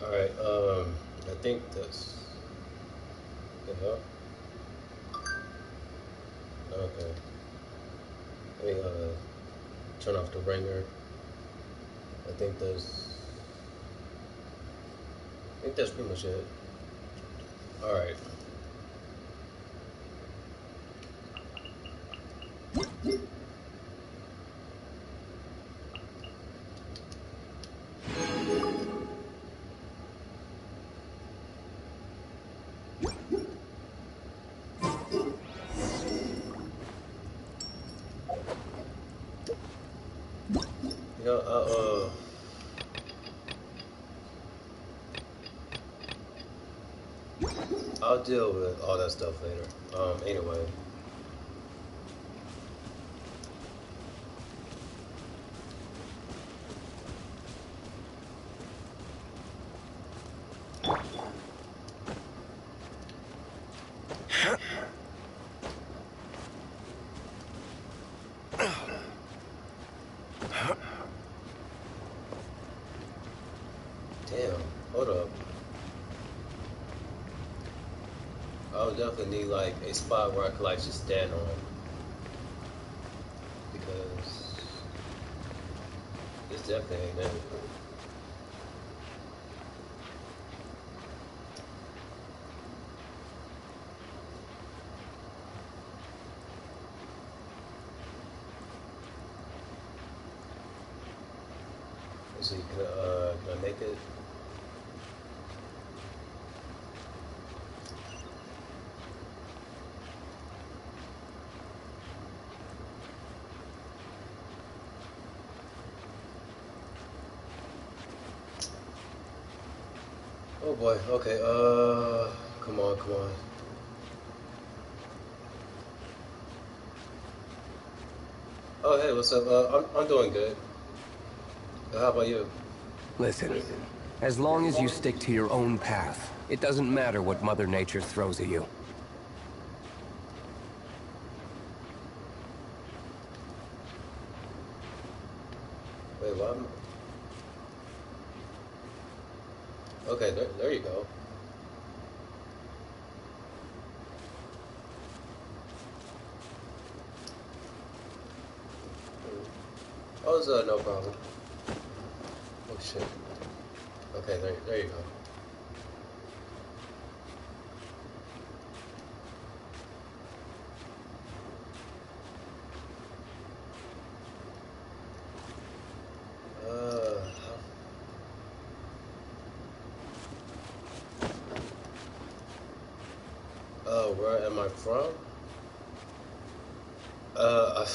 Alright, I think that's the hell. Okay. Let me turn off the ringer. I think that's pretty much it. Alright. You know, I'll deal with all that stuff later. Anyway. Damn, hold up. I would definitely need like a spot where I could like just stand on. Because this definitely ain't it. Let's see, can I make it? Oh boy, okay, come on, come on. Oh hey, what's up? I'm doing good. How about you? Listen, as long as you stick to your own path, it doesn't matter what Mother Nature throws at you. Wait, what? Okay, there you go. Oh, it's, no problem. Oh shit. Okay, there you go. Uh, where am I from? Uh,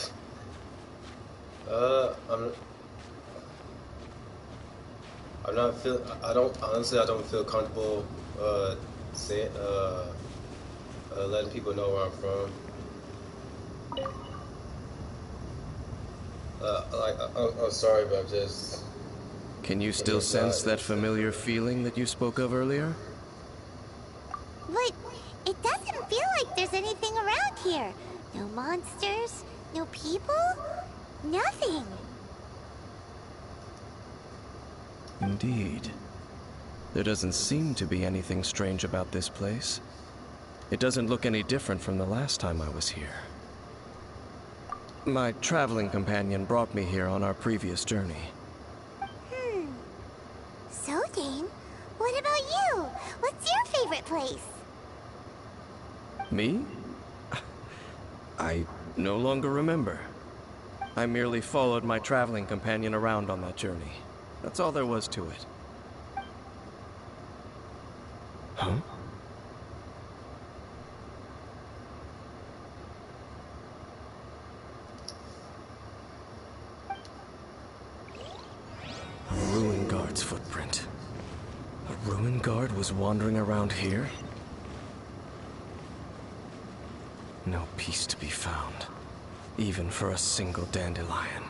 I'm not feel. I don't honestly. I don't feel comfortable saying letting people know where I'm from. I'm sorry, but I'm just. Can you still sense that familiar feeling that you spoke of earlier? But it doesn't feel like there's anything around here. No monsters, no people, nothing. Indeed. There doesn't seem to be anything strange about this place. It doesn't look any different from the last time I was here. My traveling companion brought me here on our previous journey. So, Dane, what about you? What's your favorite place? Me? I no longer remember. I merely followed my traveling companion around on that journey. That's all there was to it. Huh? A ruin guard's footprint. A ruin guard was wandering around here? No peace to be found, even for a single dandelion.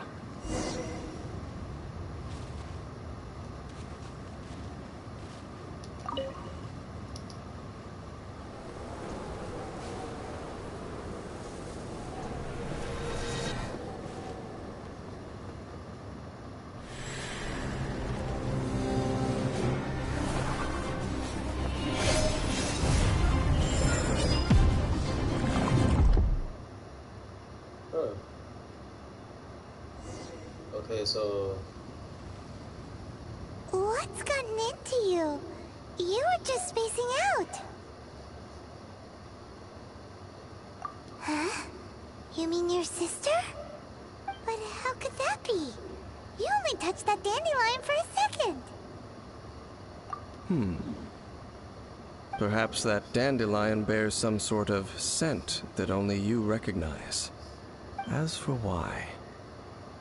Okay, so What's gotten into you? You were just spacing out. Huh? You mean your sister? But how could that be? You only touched that dandelion for a second. Perhaps that dandelion bears some sort of scent that only you recognize. As for why,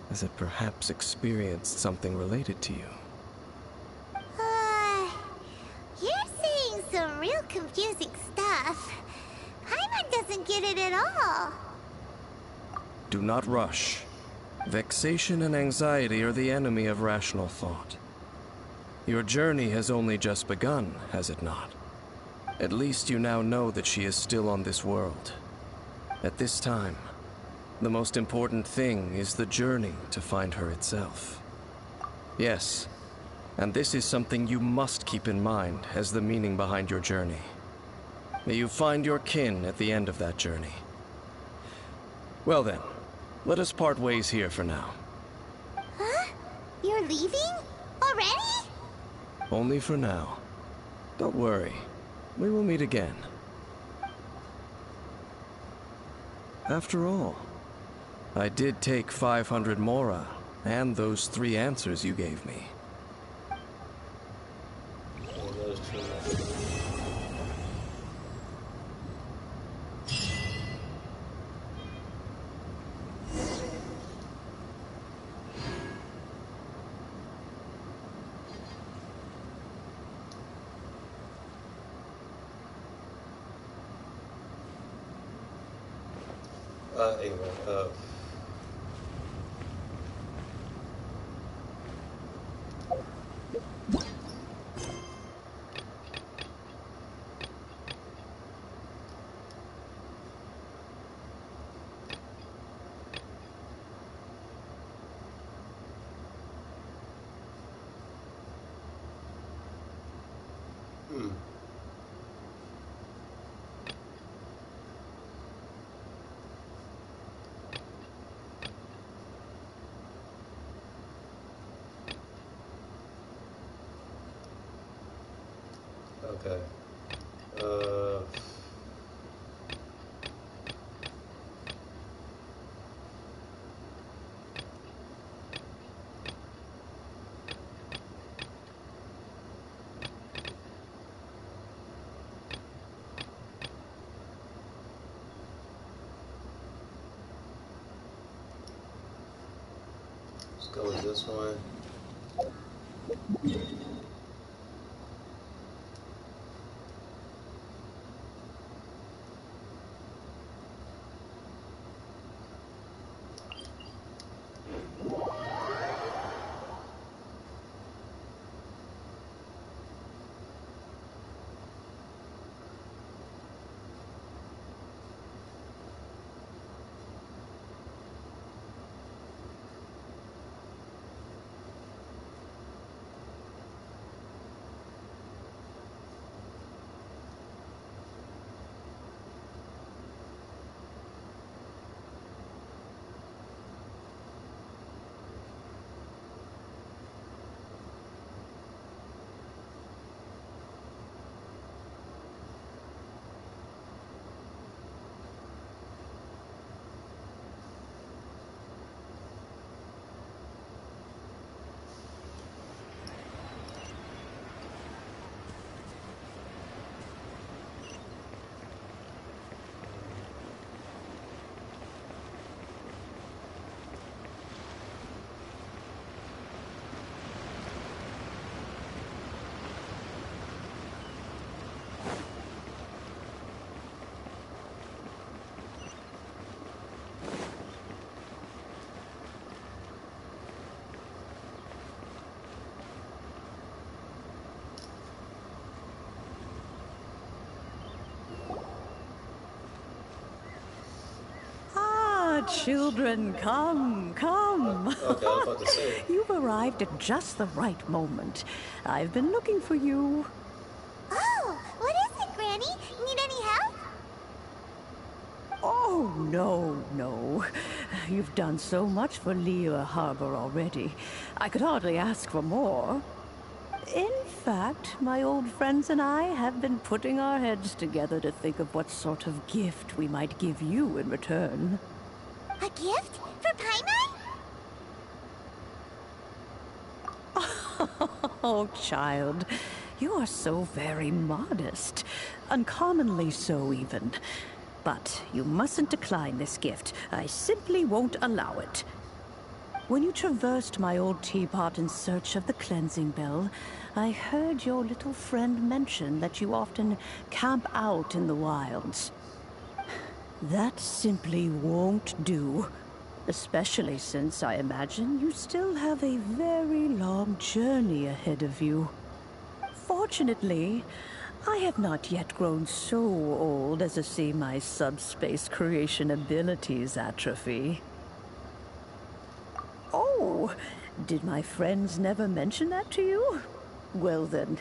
has it perhaps experienced something related to you? You're saying some real confusing stuff. Paimon doesn't get it at all. Do not rush. Vexation and anxiety are the enemy of rational thought. Your journey has only just begun, has it not? At least you now know that she is still on this world. At this time, the most important thing is the journey to find her itself. Yes, and this is something you must keep in mind as the meaning behind your journey. May you find your kin at the end of that journey. Well then, let us part ways here for now. Huh? You're leaving? Already? Only for now. Don't worry, we will meet again. After all, I did take 500 mora and those 3 answers you gave me. yeah, that was true. Anyway, okay. Let's go with this one. Children, come, come. Okay, I was about to say. You've arrived at just the right moment. I've been looking for you. Oh, what is it, Granny? Need any help? Oh, no, no. you've done so much for Liyue Harbor already. I could hardly ask for more. In fact, my old friends and I have been putting our heads together to think of what sort of gift we might give you in return. A gift? For Paimon? Oh, child, you are so very modest. Uncommonly so, even. But you mustn't decline this gift. I simply won't allow it. When you traversed my old teapot in search of the cleansing bell, I heard your little friend mention that you often camp out in the wilds. That simply won't do. Especially since I imagine you still have a very long journey ahead of you. Fortunately, I have not yet grown so old as to see my subspace creation abilities atrophy. Oh, did my friends never mention that to you? Well then,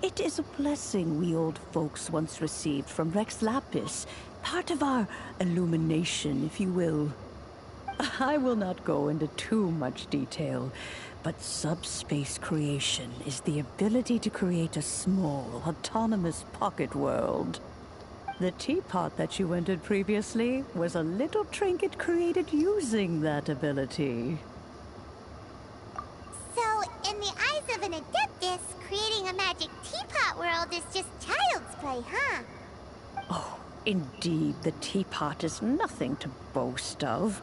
it is a blessing we old folks once received from Rex Lapis, part of our illumination, if you will. I will not go into too much detail, but subspace creation is the ability to create a small, autonomous pocket world. The teapot that you entered previously was a little trinket created using that ability. So, in the eyes of an Adeptus, creating a magic teapot world is just child's play, huh? Oh, indeed, the teapot is nothing to boast of.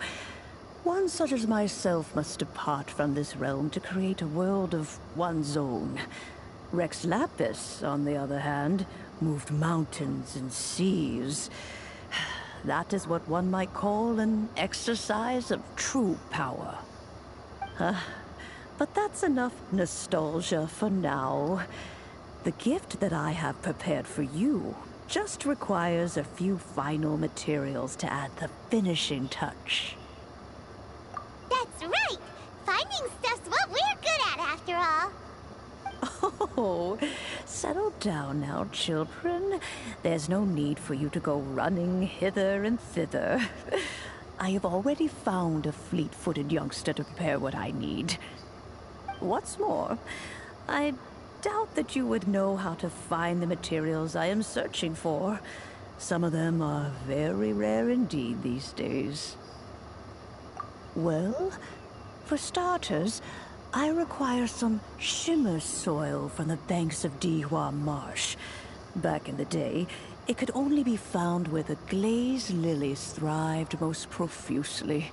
One such as myself must depart from this realm to create a world of one's own. Rex Lapis, on the other hand, moved mountains and seas. That is what one might call an exercise of true power. But that's enough nostalgia for now. The gift that I have prepared for you just requires a few final materials to add the finishing touch. That's right! Finding stuff's what we're good at, after all. Oh, settle down now, children. There's no need for you to go running hither and thither. I have already found a fleet-footed youngster to prepare what I need. What's more, I doubt that you would know how to find the materials I am searching for. Some of them are very rare indeed these days. Well, for starters, I require some shimmer soil from the banks of Dihua Marsh. Back in the day, it could only be found where the glazed lilies thrived most profusely.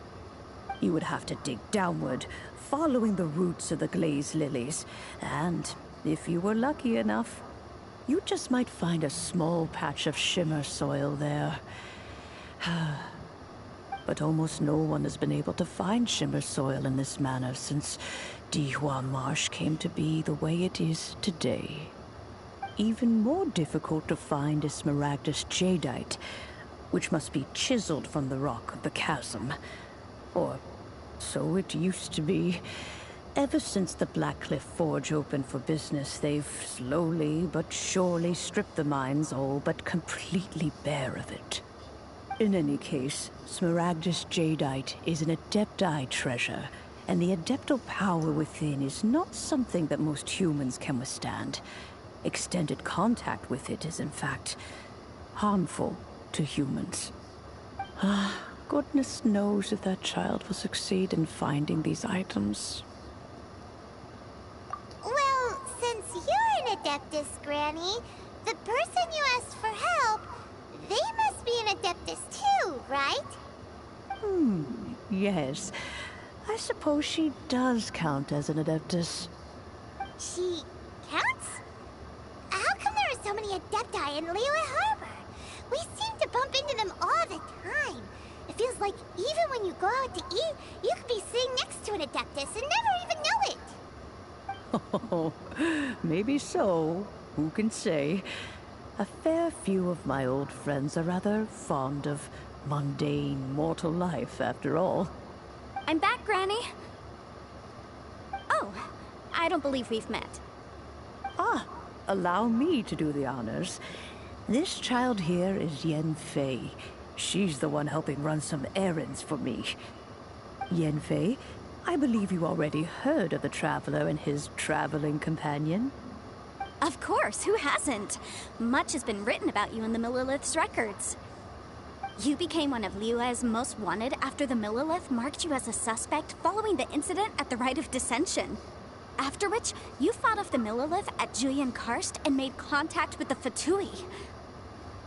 You would have to dig downward, following the roots of the glazed lilies, and if you were lucky enough, you just might find a small patch of shimmer soil there. But almost no one has been able to find shimmer soil in this manner since Dihua Marsh came to be the way it is today. Even more difficult to find is smaragdus jadeite, which must be chiseled from the rock of the chasm. Or so it used to be. Ever since the Blackcliff Forge opened for business, they've slowly but surely stripped the mines all but completely bare of it. In any case, smaragdus jadeite is an adepti treasure, and the adeptal power within is not something that most humans can withstand. Extended contact with it is, in fact, harmful to humans. Goodness knows if that child will succeed in finding these items. Well, since you're an Adeptus, Granny, the person you asked for help, they must be an Adeptus too, right? Yes. I suppose she does count as an Adeptus. She counts? How come there are so many Adepti in Liyue Harbor? We seem to bump into them all the time. It feels like even when you go out to eat, you could be sitting next to an Adeptus and never even know it. Oh, maybe so. Who can say? A fair few of my old friends are rather fond of mundane mortal life, after all. I'm back, Granny. Oh, I don't believe we've met. Allow me to do the honors. This child here is Yen Fei. She's the one helping run some errands for me. Yenfei, I believe you already heard of the Traveler and his traveling companion. Of course, who hasn't? Much has been written about you in the Millilith's records. You became one of Liyue's most wanted after the Millilith marked you as a suspect following the incident at the Rite of Dissension. After which, you fought off the Millilith at Julian Karst and made contact with the Fatui.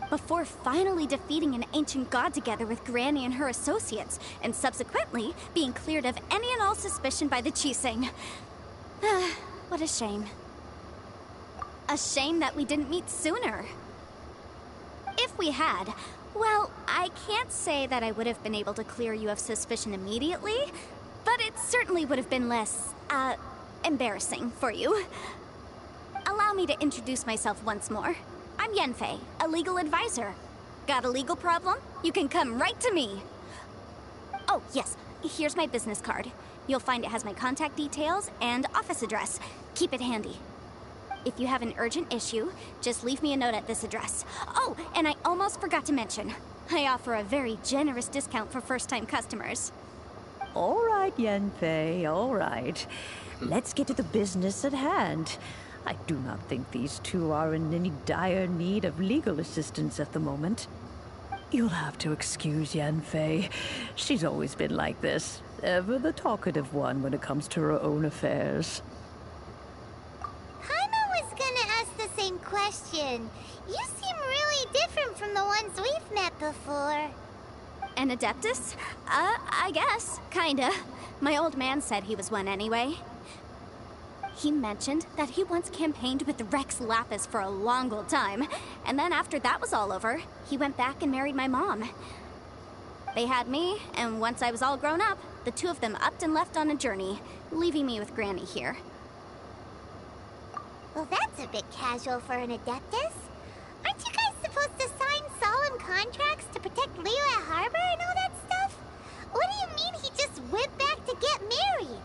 Before finally defeating an ancient god together with Granny and her associates, and subsequently being cleared of any and all suspicion by the Chiseng. What a shame. A shame that we didn't meet sooner. If we had, well, I can't say that I would have been able to clear you of suspicion immediately, but it certainly would have been less, embarrassing for you. Allow me to introduce myself once more. I'm Yenfei, a legal advisor. Got a legal problem? You can come right to me. Oh, yes, here's my business card. You'll find it has my contact details and office address. Keep it handy. If you have an urgent issue, just leave me a note at this address. Oh, and I almost forgot to mention, I offer a very generous discount for first-time customers. All right, Yenfei, all right. Let's get to the business at hand. I do not think these two are in any dire need of legal assistance at the moment. You'll have to excuse Yenfei. She's always been like this, ever the talkative one when it comes to her own affairs. The same question. You seem really different from the ones we've met before. An Adeptus? I guess. Kinda. My old man said he was one anyway. He mentioned that he once campaigned with Rex Lapis for a long old time, and then after that was all over, he went back and married my mom. They had me, and once I was all grown up, the two of them upped and left on a journey, leaving me with Granny here. Well, that's a bit casual for an Adeptus. Aren't you guys supposed to sign solemn contracts to protect Liyue Harbor and all that stuff? What do you mean he just went back to get married?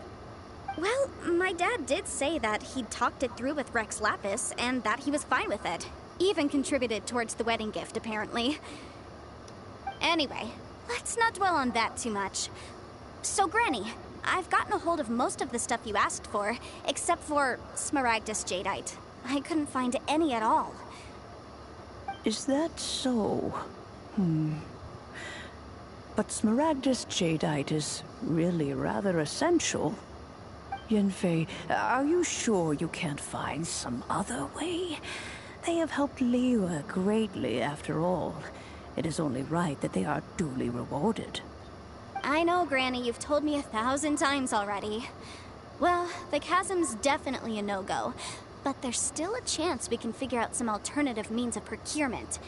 Well, my dad did say that he'd talked it through with Rex Lapis and that he was fine with it. Even contributed towards the wedding gift, apparently. Anyway, let's not dwell on that too much. So, Granny, I've gotten a hold of most of the stuff you asked for, except for Smaragdus Jadeite. I couldn't find any at all. Is that so? But Smaragdus Jadeite is really rather essential. Yenfei, are you sure you can't find some other way? They have helped Liyue greatly, after all. It is only right that they are duly rewarded. I know, Granny, you've told me 1,000 times already. Well, the chasm's definitely a no-go, but there's still a chance we can figure out some alternative means of procurement.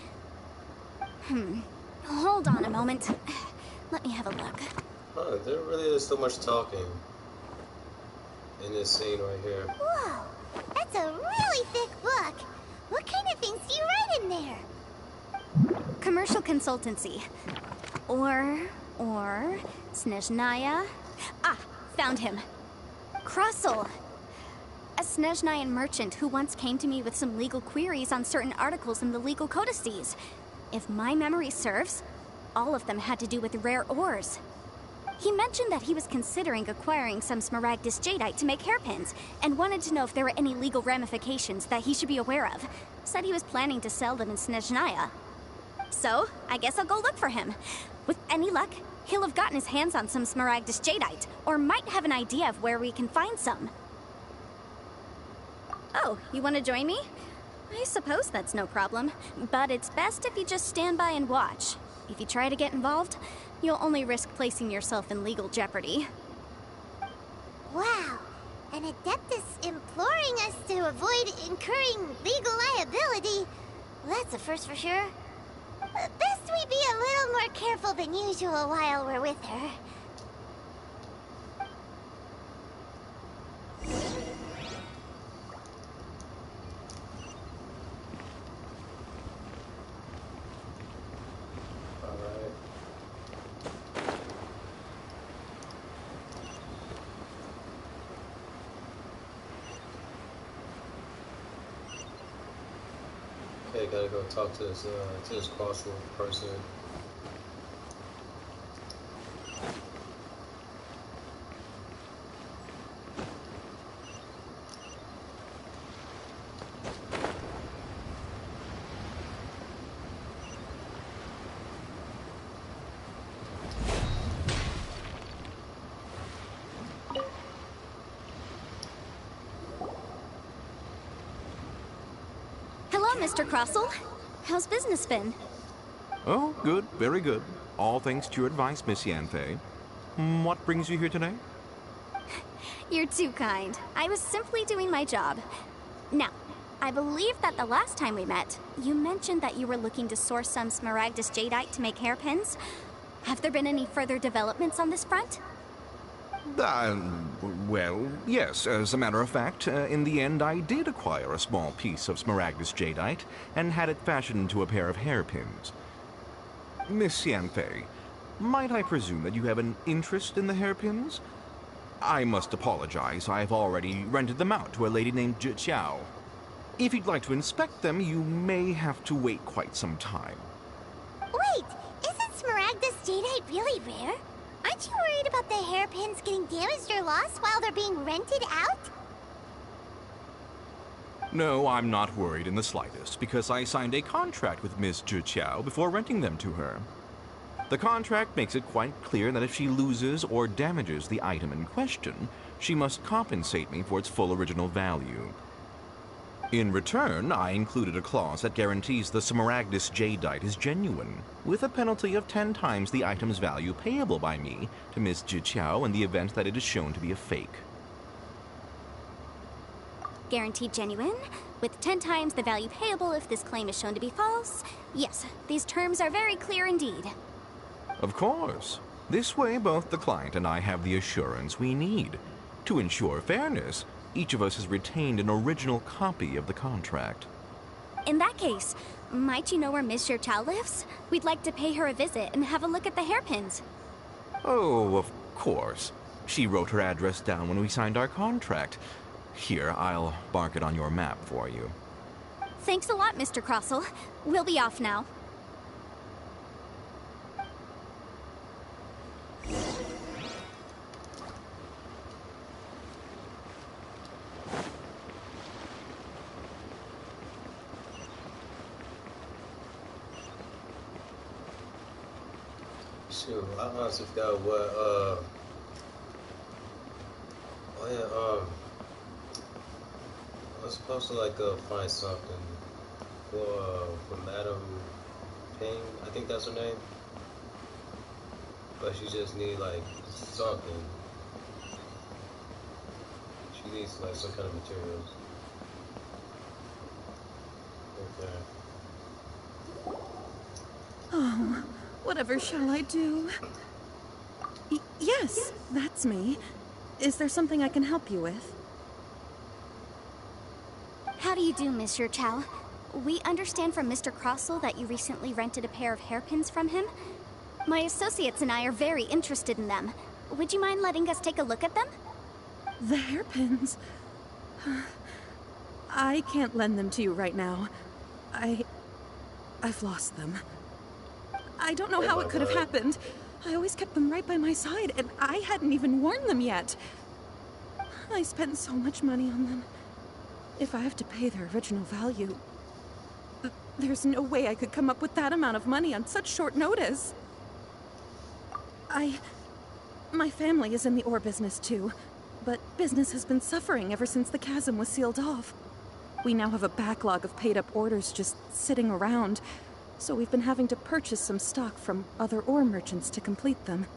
Hold on a moment. Let me have a look. Huh, there really is so much talking in this scene right here. Whoa, that's a really thick book. What kind of things do you write in there? Commercial consultancy. Or Snezhnaya. Ah, found him. Crossel. A Snezhnayan merchant who once came to me with some legal queries on certain articles in the legal codices. If my memory serves, all of them had to do with rare ores. He mentioned that he was considering acquiring some Smaragdus Jadeite to make hairpins, and wanted to know if there were any legal ramifications that he should be aware of. Said he was planning to sell them in Snezhnaya. So, I guess I'll go look for him. With any luck, he'll have gotten his hands on some Smaragdus Jadeite, or might have an idea of where we can find some. Oh, you want to join me? I suppose that's no problem, but it's best if you just stand by and watch. If you try to get involved, you'll only risk placing yourself in legal jeopardy. Wow, an Adeptus imploring us to avoid incurring legal liability. Well, that's a first for sure. Best we be a little more careful than usual while we're with her. Okay, gotta go talk to this crossroad person. Hello, Mr. Crossell. How's business been? Oh, good, very good. All thanks to your advice, Miss Yanfei. What brings you here today? You're too kind. I was simply doing my job. Now, I believe that the last time we met, you mentioned that you were looking to source some smaragdus jadeite to make hairpins. Have there been any further developments on this front? Well, yes. As a matter of fact, in the end, I did acquire a small piece of smaragdus jadeite and had it fashioned into a pair of hairpins. Miss Yanfei, might I presume that you have an interest in the hairpins? I must apologize. I've already rented them out to a lady named Zhi. If you'd like to inspect them, you may have to wait quite some time. Wait, isn't smaragdus jadeite really rare? Aren't you worried about the hairpins getting damaged or lost while they're being rented out? No, I'm not worried in the slightest, because I signed a contract with Miss Zhi before renting them to her. The contract makes it quite clear that if she loses or damages the item in question, she must compensate me for its full original value. In return, I included a clause that guarantees the smaragdus jadeite is genuine, with a penalty of 10 times the item's value payable by me to Miss Zhi in the event that it is shown to be a fake. Guaranteed genuine, with 10 times the value payable if this claim is shown to be false. Yes, these terms are very clear indeed. Of course. This way, both the client and I have the assurance we need. To ensure fairness, each of us has retained an original copy of the contract. In that case, might you know where Miss Zhi lives? We'd like to pay her a visit and have a look at the hairpins. Oh, of course. She wrote her address down when we signed our contract. Here, I'll mark it on your map for you. Thanks a lot, Mr. Crossell. We'll be off now. Shoot, I honestly forgot what, I was supposed to, like, find something for Madam Ping, I think that's her name. But she just need, like, something. She needs, like, some kind of materials. Okay. Oh, whatever shall I do? Yes, that's me. Is there something I can help you with? How do you do, Miss Zhi? We understand from Mr. Crossell that you recently rented a pair of hairpins from him. My associates and I are very interested in them. Would you mind letting us take a look at them? The hairpins? I can't lend them to you right now. I've lost them. I don't know how it could have happened. I always kept them right by my side, and I hadn't even worn them yet. I spent so much money on them. If I have to pay their original value, there's no way I could come up with that amount of money on such short notice. My family is in the ore business too, but business has been suffering ever since the chasm was sealed off. We now have a backlog of paid-up orders just sitting around, so we've been having to purchase some stock from other ore merchants to complete them.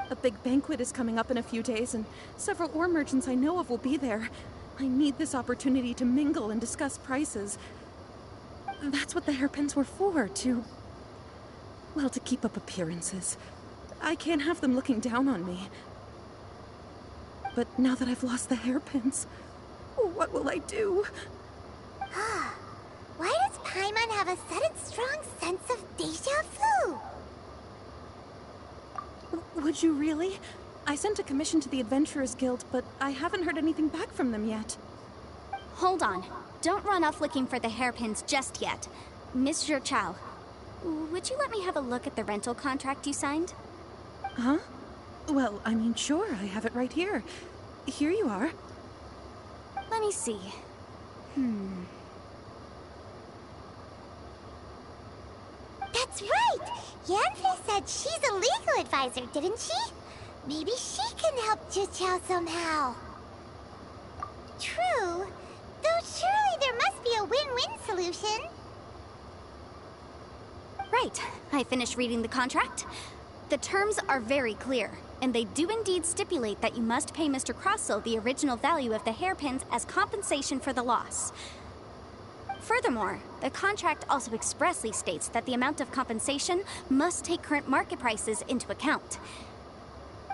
A big banquet is coming up in a few days, and several ore merchants I know of will be there. I need this opportunity to mingle and discuss prices. That's what the hairpins were for, to keep up appearances. I can't have them looking down on me. But now that I've lost the hairpins, what will I do? Why does Paimon have a sudden strong sense of déjà vu? Would you really? I sent a commission to the Adventurers Guild, but I haven't heard anything back from them yet. Hold on. Don't run off looking for the hairpins just yet. Miss Zhi, would you let me have a look at the rental contract you signed? Huh? Well, I mean, sure, I have it right here. Here you are. Let me see. That's right! Yanfei said she's a legal advisor, didn't she? Maybe she can help Zhi somehow. True. Though surely there must be Right, I finished reading the contract. The terms are very clear, and they do indeed stipulate that you must pay Mr. Crossell the original value of the hairpins as compensation for the loss. Furthermore, the contract also expressly states that the amount of compensation must take current market prices into account.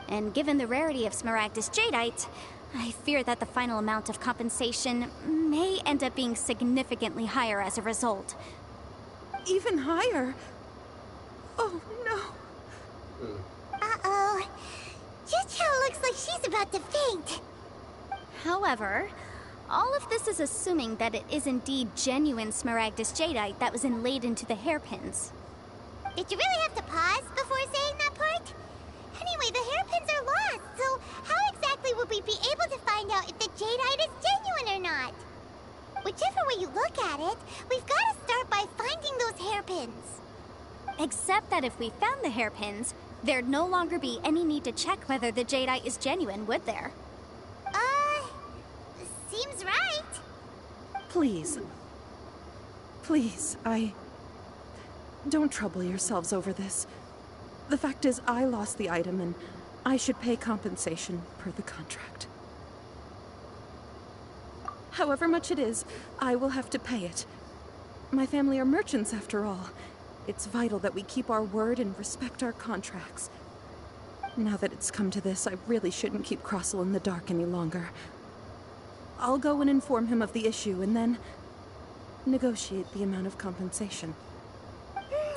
And given the rarity of Smaragdus Jadeite, I fear that the final amount of compensation may end up being significantly higher as a result. Even higher? Oh, no. Uh-oh. Jucho looks like she's about to faint. However, all of this is assuming that it is indeed genuine Smaragdus Jadeite that was inlaid into the hairpins. Did you really have to pause before saying that part? Anyway, the hairpins are lost, so how exactly would we be able to find out if the jadeite is genuine or not? Whichever way you look at it, we've got to start by finding those hairpins. Except that if we found the hairpins, there'd no longer be any need to check whether the jadeite is genuine, would there? Seems right. Please. Please, Don't trouble yourselves over this. The fact is, I lost the item, and I should pay compensation per the contract. However much it is, I will have to pay it. My family are merchants, after all. It's vital that we keep our word and respect our contracts. Now that it's come to this, I really shouldn't keep Crossell in the dark any longer. I'll go and inform him of the issue, and then negotiate the amount of compensation.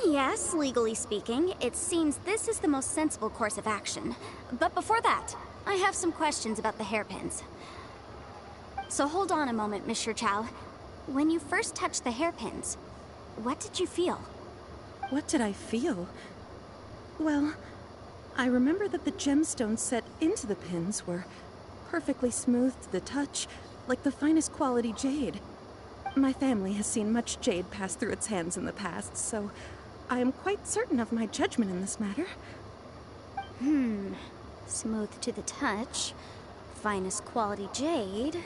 Yes, legally speaking, it seems this is the most sensible course of action. But before that, I have some questions about the hairpins. So hold on a moment, Mr. Chow. When you first touched the hairpins, what did you feel? What did I feel? Well, I remember that the gemstones set into the pins were perfectly smooth to the touch, like the finest quality jade. My family has seen much jade pass through its hands in the past, so I am quite certain of my judgment in this matter. Smooth to the touch. Finest quality jade.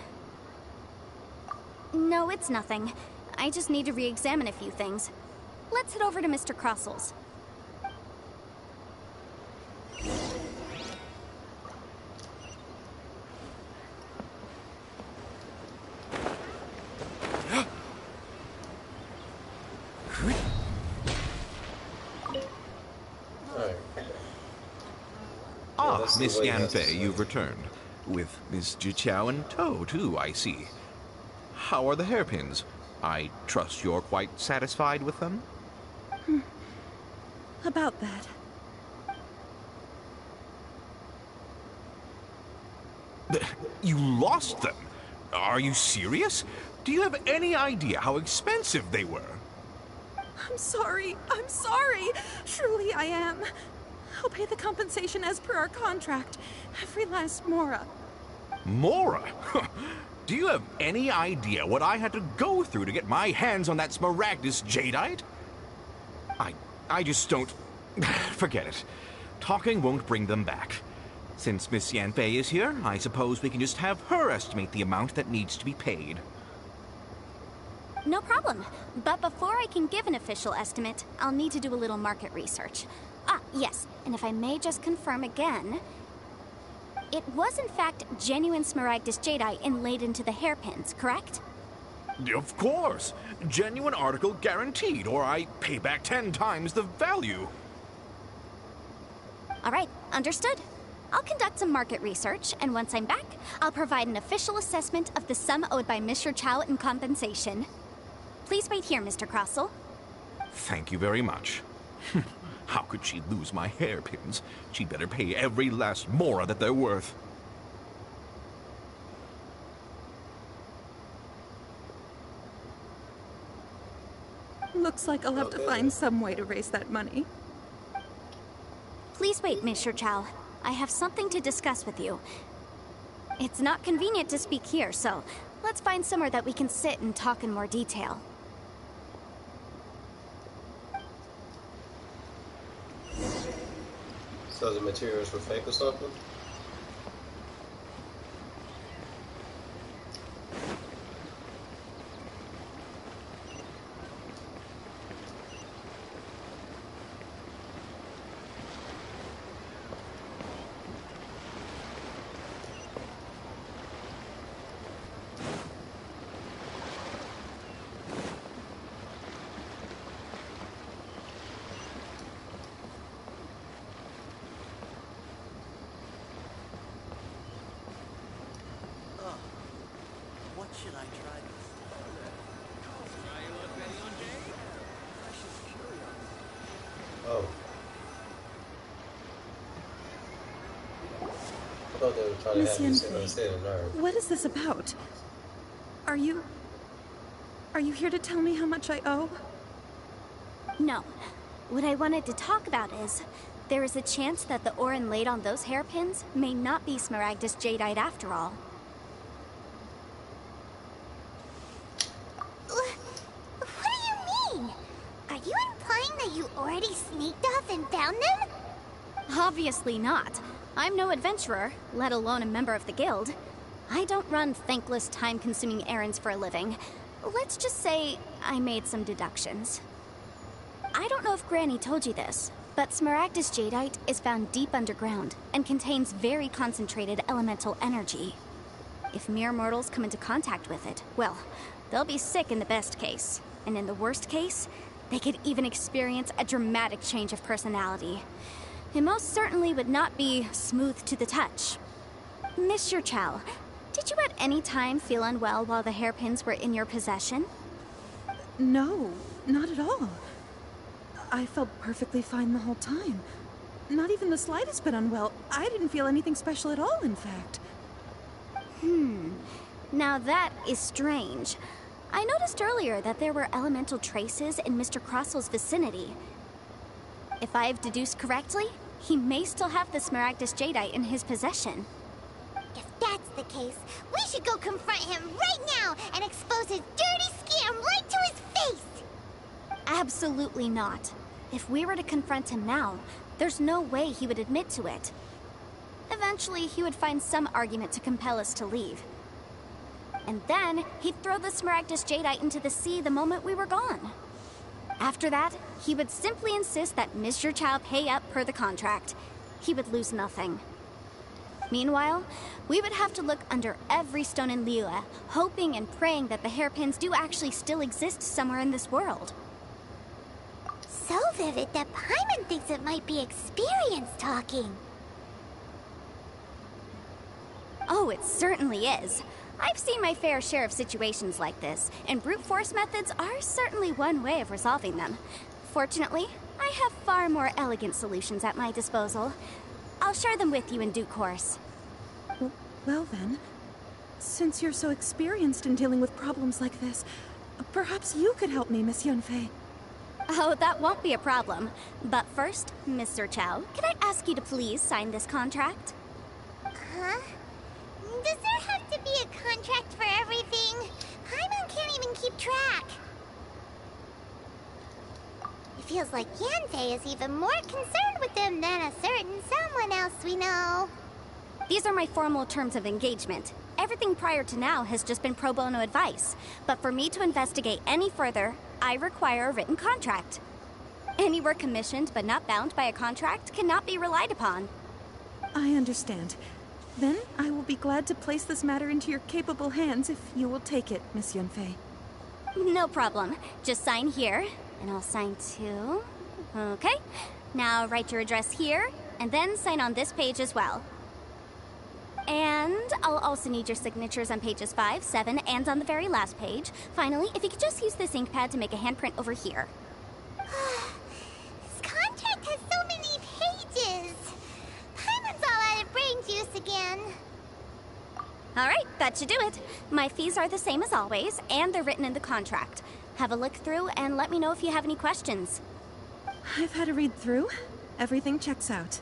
No, it's nothing. I just need to re-examine a few things. Let's head over to Mr. Crossell's. Miss Yanfei, you've returned. With Miss Jiqiao in tow, too, I see. How are the hairpins? I trust you're quite satisfied with them? About that. You lost them? Are you serious? Do you have any idea how expensive they were? I'm sorry. Truly I am. I'll pay the compensation as per our contract. Every last mora. Mora? Do you have any idea what I had to go through to get my hands on that Smaragdus Jadeite? I just don't... Forget it. Talking won't bring them back. Since Miss Yanfei is here, I suppose we can just have her estimate the amount that needs to be paid. No problem. But before I can give an official estimate, I'll need to do a little market research. Yes, and if I may just confirm again, it was in fact genuine Smaragdus Jadeite inlaid into the hairpins, correct? Of course. Genuine article guaranteed, or I pay back 10 times the value. All right, understood. I'll conduct some market research, and once I'm back, I'll provide an official assessment of the sum owed by Mr. Chow in compensation. Please wait here, Mr. Crossell. Thank you very much. How could she lose my hairpins? She'd better pay every last mora that they're worth. Looks like I'll have to find some way to raise that money. Please wait, Mr. Chow. I have something to discuss with you. It's not convenient to speak here, so let's find somewhere that we can sit and talk in more detail. So the materials were fake or something? Should I try this? Oh. I thought they were trying to Miss have you Yanfei, say a nerve. what is this about? Are you here to tell me how much I owe? No. What I wanted to talk about is, there is a chance that the Orin laid on those hairpins may not be Smaragdus Jadeite after all. What do you mean? Are you implying that you already sneaked off and found them? Obviously not. I'm no adventurer, let alone a member of the guild. I don't run thankless, time-consuming errands for a living. Let's just say I made some deductions. I don't know if Granny told you this, but Smaragdus Jadeite is found deep underground and contains very concentrated elemental energy. If mere mortals come into contact with it, well, they'll be sick in the best case. And in the worst case, they could even experience a dramatic change of personality. It most certainly would not be smooth to the touch. Monsieur Chow, did you at any time feel unwell while the hairpins were in your possession? No, not at all. I felt perfectly fine the whole time. Not even the slightest bit unwell. I didn't feel anything special at all, in fact. Now that is strange. I noticed earlier that there were elemental traces in Mr. Crossel's vicinity. If I've deduced correctly, he may still have the Smaragdus Jadeite in his possession. If that's the case, we should go confront him right now and expose his dirty scam right to his face! Absolutely not. If we were to confront him now, there's no way he would admit to it. Eventually, he would find some argument to compel us to leave. And then, he'd throw the Smaragdus Jadeite into the sea the moment we were gone. After that, he would simply insist that Mr. Chow pay up per the contract. He would lose nothing. Meanwhile, we would have to look under every stone in Liyue, hoping and praying that the hairpins do actually still exist somewhere in this world. So vivid that Paimon thinks it might be experience talking. Oh, it certainly is. I've seen my fair share of situations like this, and brute force methods are certainly one way of resolving them. Fortunately, I have far more elegant solutions at my disposal. I'll share them with you in due course. Well then, since you're so experienced in dealing with problems like this, perhaps you could help me, Miss Yanfei. Oh, that won't be a problem. But first, Mr. Chow, can I ask you to please sign this contract? Huh? Does there have to be a contract for everything? Paimon can't even keep track. It feels like Yanfei is even more concerned with them than a certain someone else we know. These are my formal terms of engagement. Everything prior to now has just been pro bono advice. But for me to investigate any further, I require a written contract. Any work commissioned but not bound by a contract cannot be relied upon. I understand. Then I will be glad to place this matter into your capable hands if you will take it, Miss Yanfei. No problem. Just sign here, and I'll sign too. Okay. Now write your address here, and then sign on this page as well. And I'll also need your signatures on pages 5, 7, and on the very last page. Finally, if you could just use this ink pad to make a handprint over here. This contract has so many pages. Paimon's all out of brain juice again. Alright, that should do it. My fees are the same as always, and they're written in the contract. Have a look through and let me know if you have any questions. I've had a read through. Everything checks out.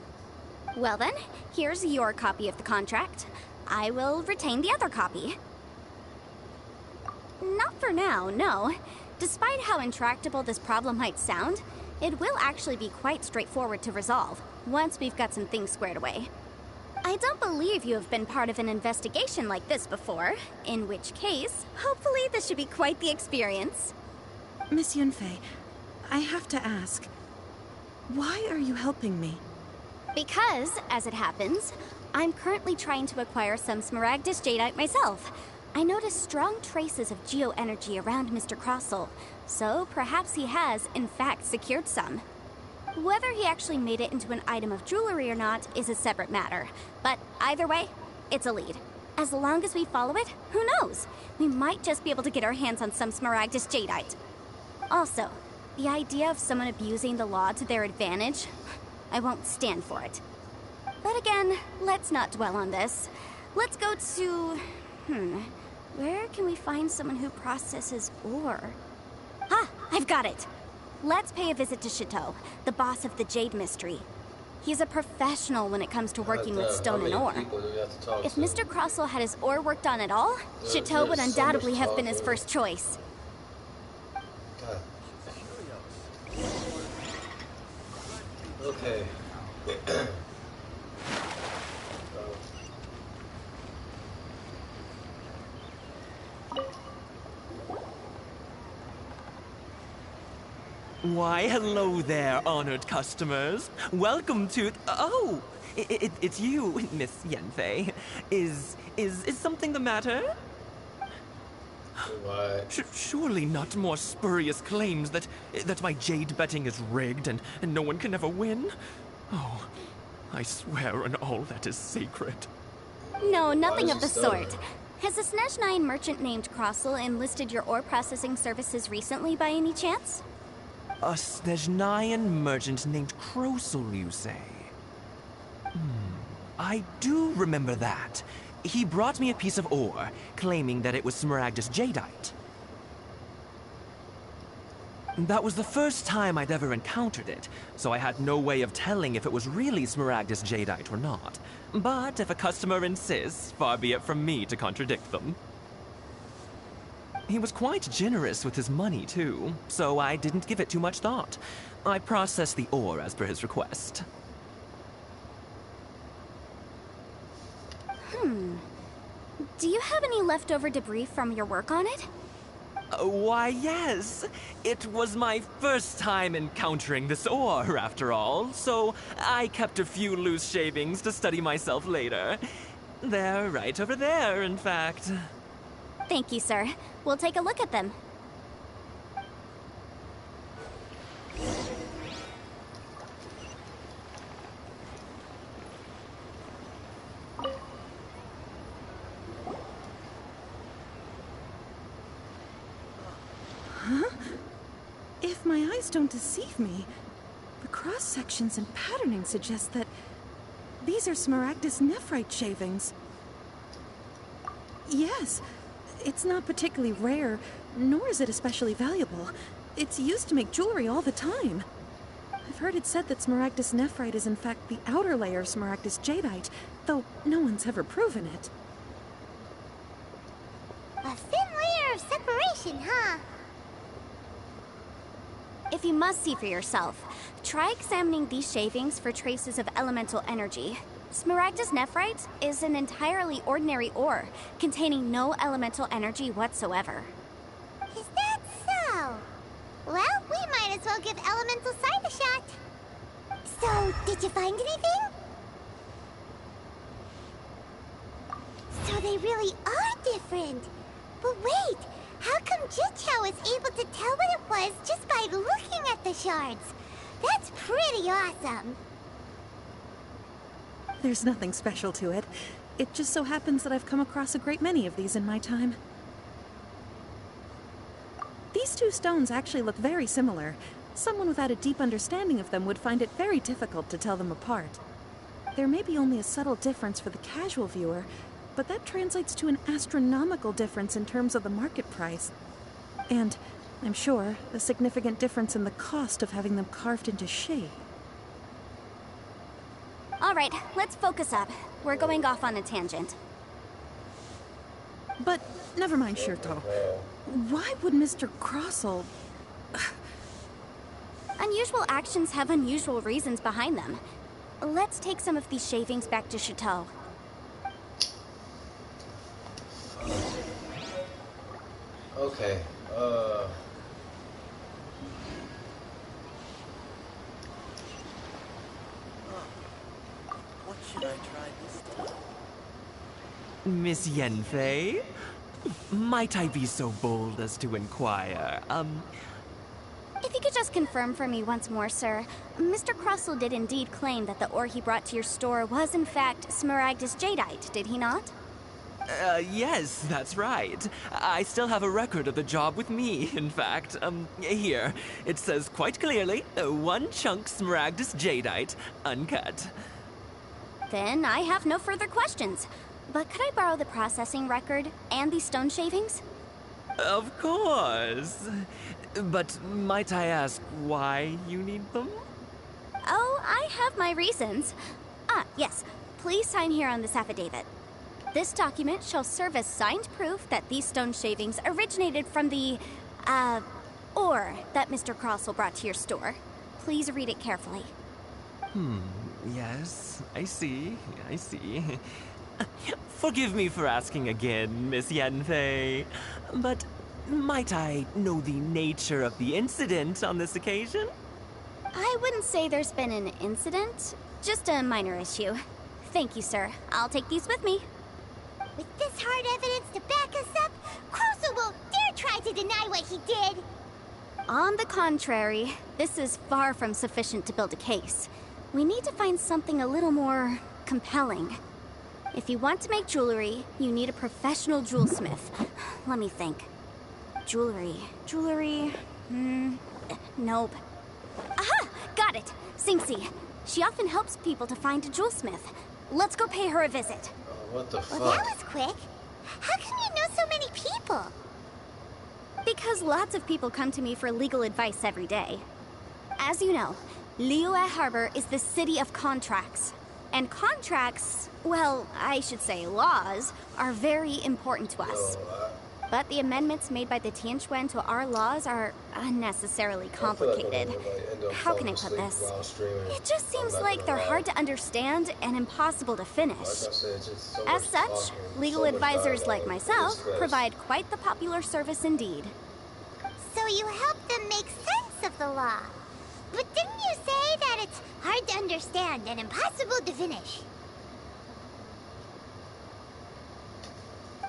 Well then, here's your copy of the contract. I will retain the other copy. Not for now, no. Despite how intractable this problem might sound, it will actually be quite straightforward to resolve, once we've got some things squared away. I don't believe you have been part of an investigation like this before, in which case, hopefully this should be quite the experience. Miss Yanfei, I have to ask, why are you helping me? Because, as it happens, I'm currently trying to acquire some Smaragdus Jadeite myself. I noticed strong traces of geoenergy around Mr. Crossel, so perhaps he has, in fact, secured some. Whether he actually made it into an item of jewelry or not is a separate matter, but either way, it's a lead. As long as we follow it, who knows? We might just be able to get our hands on some Smaragdus Jadeite. Also, the idea of someone abusing the law to their advantage, I won't stand for it. But again, let's not dwell on this. Let's go to... where can we find someone who processes ore? Ah, I've got it! Let's pay a visit to Chateau, the boss of the Jade Mystery. He's a professional when it comes to working with stone and ore. If Mr. Crossell had his ore worked on at all, Chateau would undoubtedly have been his first choice. Okay. Why, hello there, honored customers. Welcome to... Oh, it's you, Miss Yenfei. Is something the matter? What? Surely not more spurious claims that my jade betting is rigged and no one can ever win? Oh, I swear on all that is sacred. No, nothing of the sort. Has a Snezhnine merchant named Crossell enlisted your ore processing services recently by any chance? A Snezhnine merchant named Crossell, you say? I do remember that. He brought me a piece of ore, claiming that it was Smaragdus Jadeite. That was the first time I'd ever encountered it, so I had no way of telling if it was really Smaragdus Jadeite or not. But if a customer insists, far be it from me to contradict them. He was quite generous with his money, too, so I didn't give it too much thought. I processed the ore as per his request. Do you have any leftover debris from your work on it? Why, yes. It was my first time encountering this ore, after all, so I kept a few loose shavings to study myself later. They're right over there, in fact. Thank you, sir. We'll take a look at them. If my eyes don't deceive me, the cross-sections and patterning suggest that these are Smaragdus nephrite shavings. Yes, it's not particularly rare, nor is it especially valuable. It's used to make jewelry all the time. I've heard it said that Smaragdus nephrite is in fact the outer layer of Smaragdus jadeite, though no one's ever proven it. A thin layer of separation, huh? If you must see for yourself, try examining these shavings for traces of elemental energy. Smaragdus nephrite is an entirely ordinary ore, containing no elemental energy whatsoever. Is that so? Well, we might as well give elemental side a shot. So, did you find anything? So they really are different. But wait, how come Jichao was able to tell what it was just by looking at the shards? That's pretty awesome. There's nothing special to it. It just so happens that I've come across a great many of these in my time. These two stones actually look very similar. Someone without a deep understanding of them would find it very difficult to tell them apart. There may be only a subtle difference for the casual viewer, but that translates to an astronomical difference in terms of the market price. And, I'm sure, a significant difference in the cost of having them carved into shape. All right, let's focus up. We're going off on a tangent. But, never mind, Shirto. Why would Mr. Crossell... Unusual actions have unusual reasons behind them. Let's take some of these shavings back to Chateau. Okay, What should I try this time? Miss Yenfei? Might I be so bold as to inquire, If you could just confirm for me once more, sir. Mr. Crossell did indeed claim that the ore he brought to your store was in fact Smaragdus jadeite, did he not? Yes, that's right. I still have a record of the job with me, in fact. Here. It says quite clearly, 1 chunk Smaragdus Jadeite, uncut. Then I have no further questions. But could I borrow the processing record and these stone shavings? Of course. But might I ask why you need them? Oh, I have my reasons. Ah, yes. Please sign here on this affidavit. This document shall serve as signed proof that these stone shavings originated from the, ore that Mr. Crossell brought to your store. Please read it carefully. Yes, I see. Forgive me for asking again, Miss Yanfei, but might I know the nature of the incident on this occasion? I wouldn't say there's been an incident, just a minor issue. Thank you, sir. I'll take these with me. With this hard evidence to back us up, Crossell won't dare try to deny what he did. On the contrary, this is far from sufficient to build a case. We need to find something a little more compelling. If you want to make jewelry, you need a professional jewelsmith. Let me think. Jewelry. Nope. Aha! Got it! Singxi. She often helps people to find a jewelsmith. Let's go pay her a visit. What the fuck? Well, that was quick. How come you know so many people? Because lots of people come to me for legal advice every day. As you know, Liyue Harbor is the city of contracts. And contracts, well, I should say laws, are very important to us. But the amendments made by the Tianquan to our laws are unnecessarily complicated. How can I put this? It just seems like they're hard to understand and impossible to finish. As such, legal advisors like myself provide quite the popular service indeed. So you help them make sense of the law. But didn't you say that it's hard to understand and impossible to finish?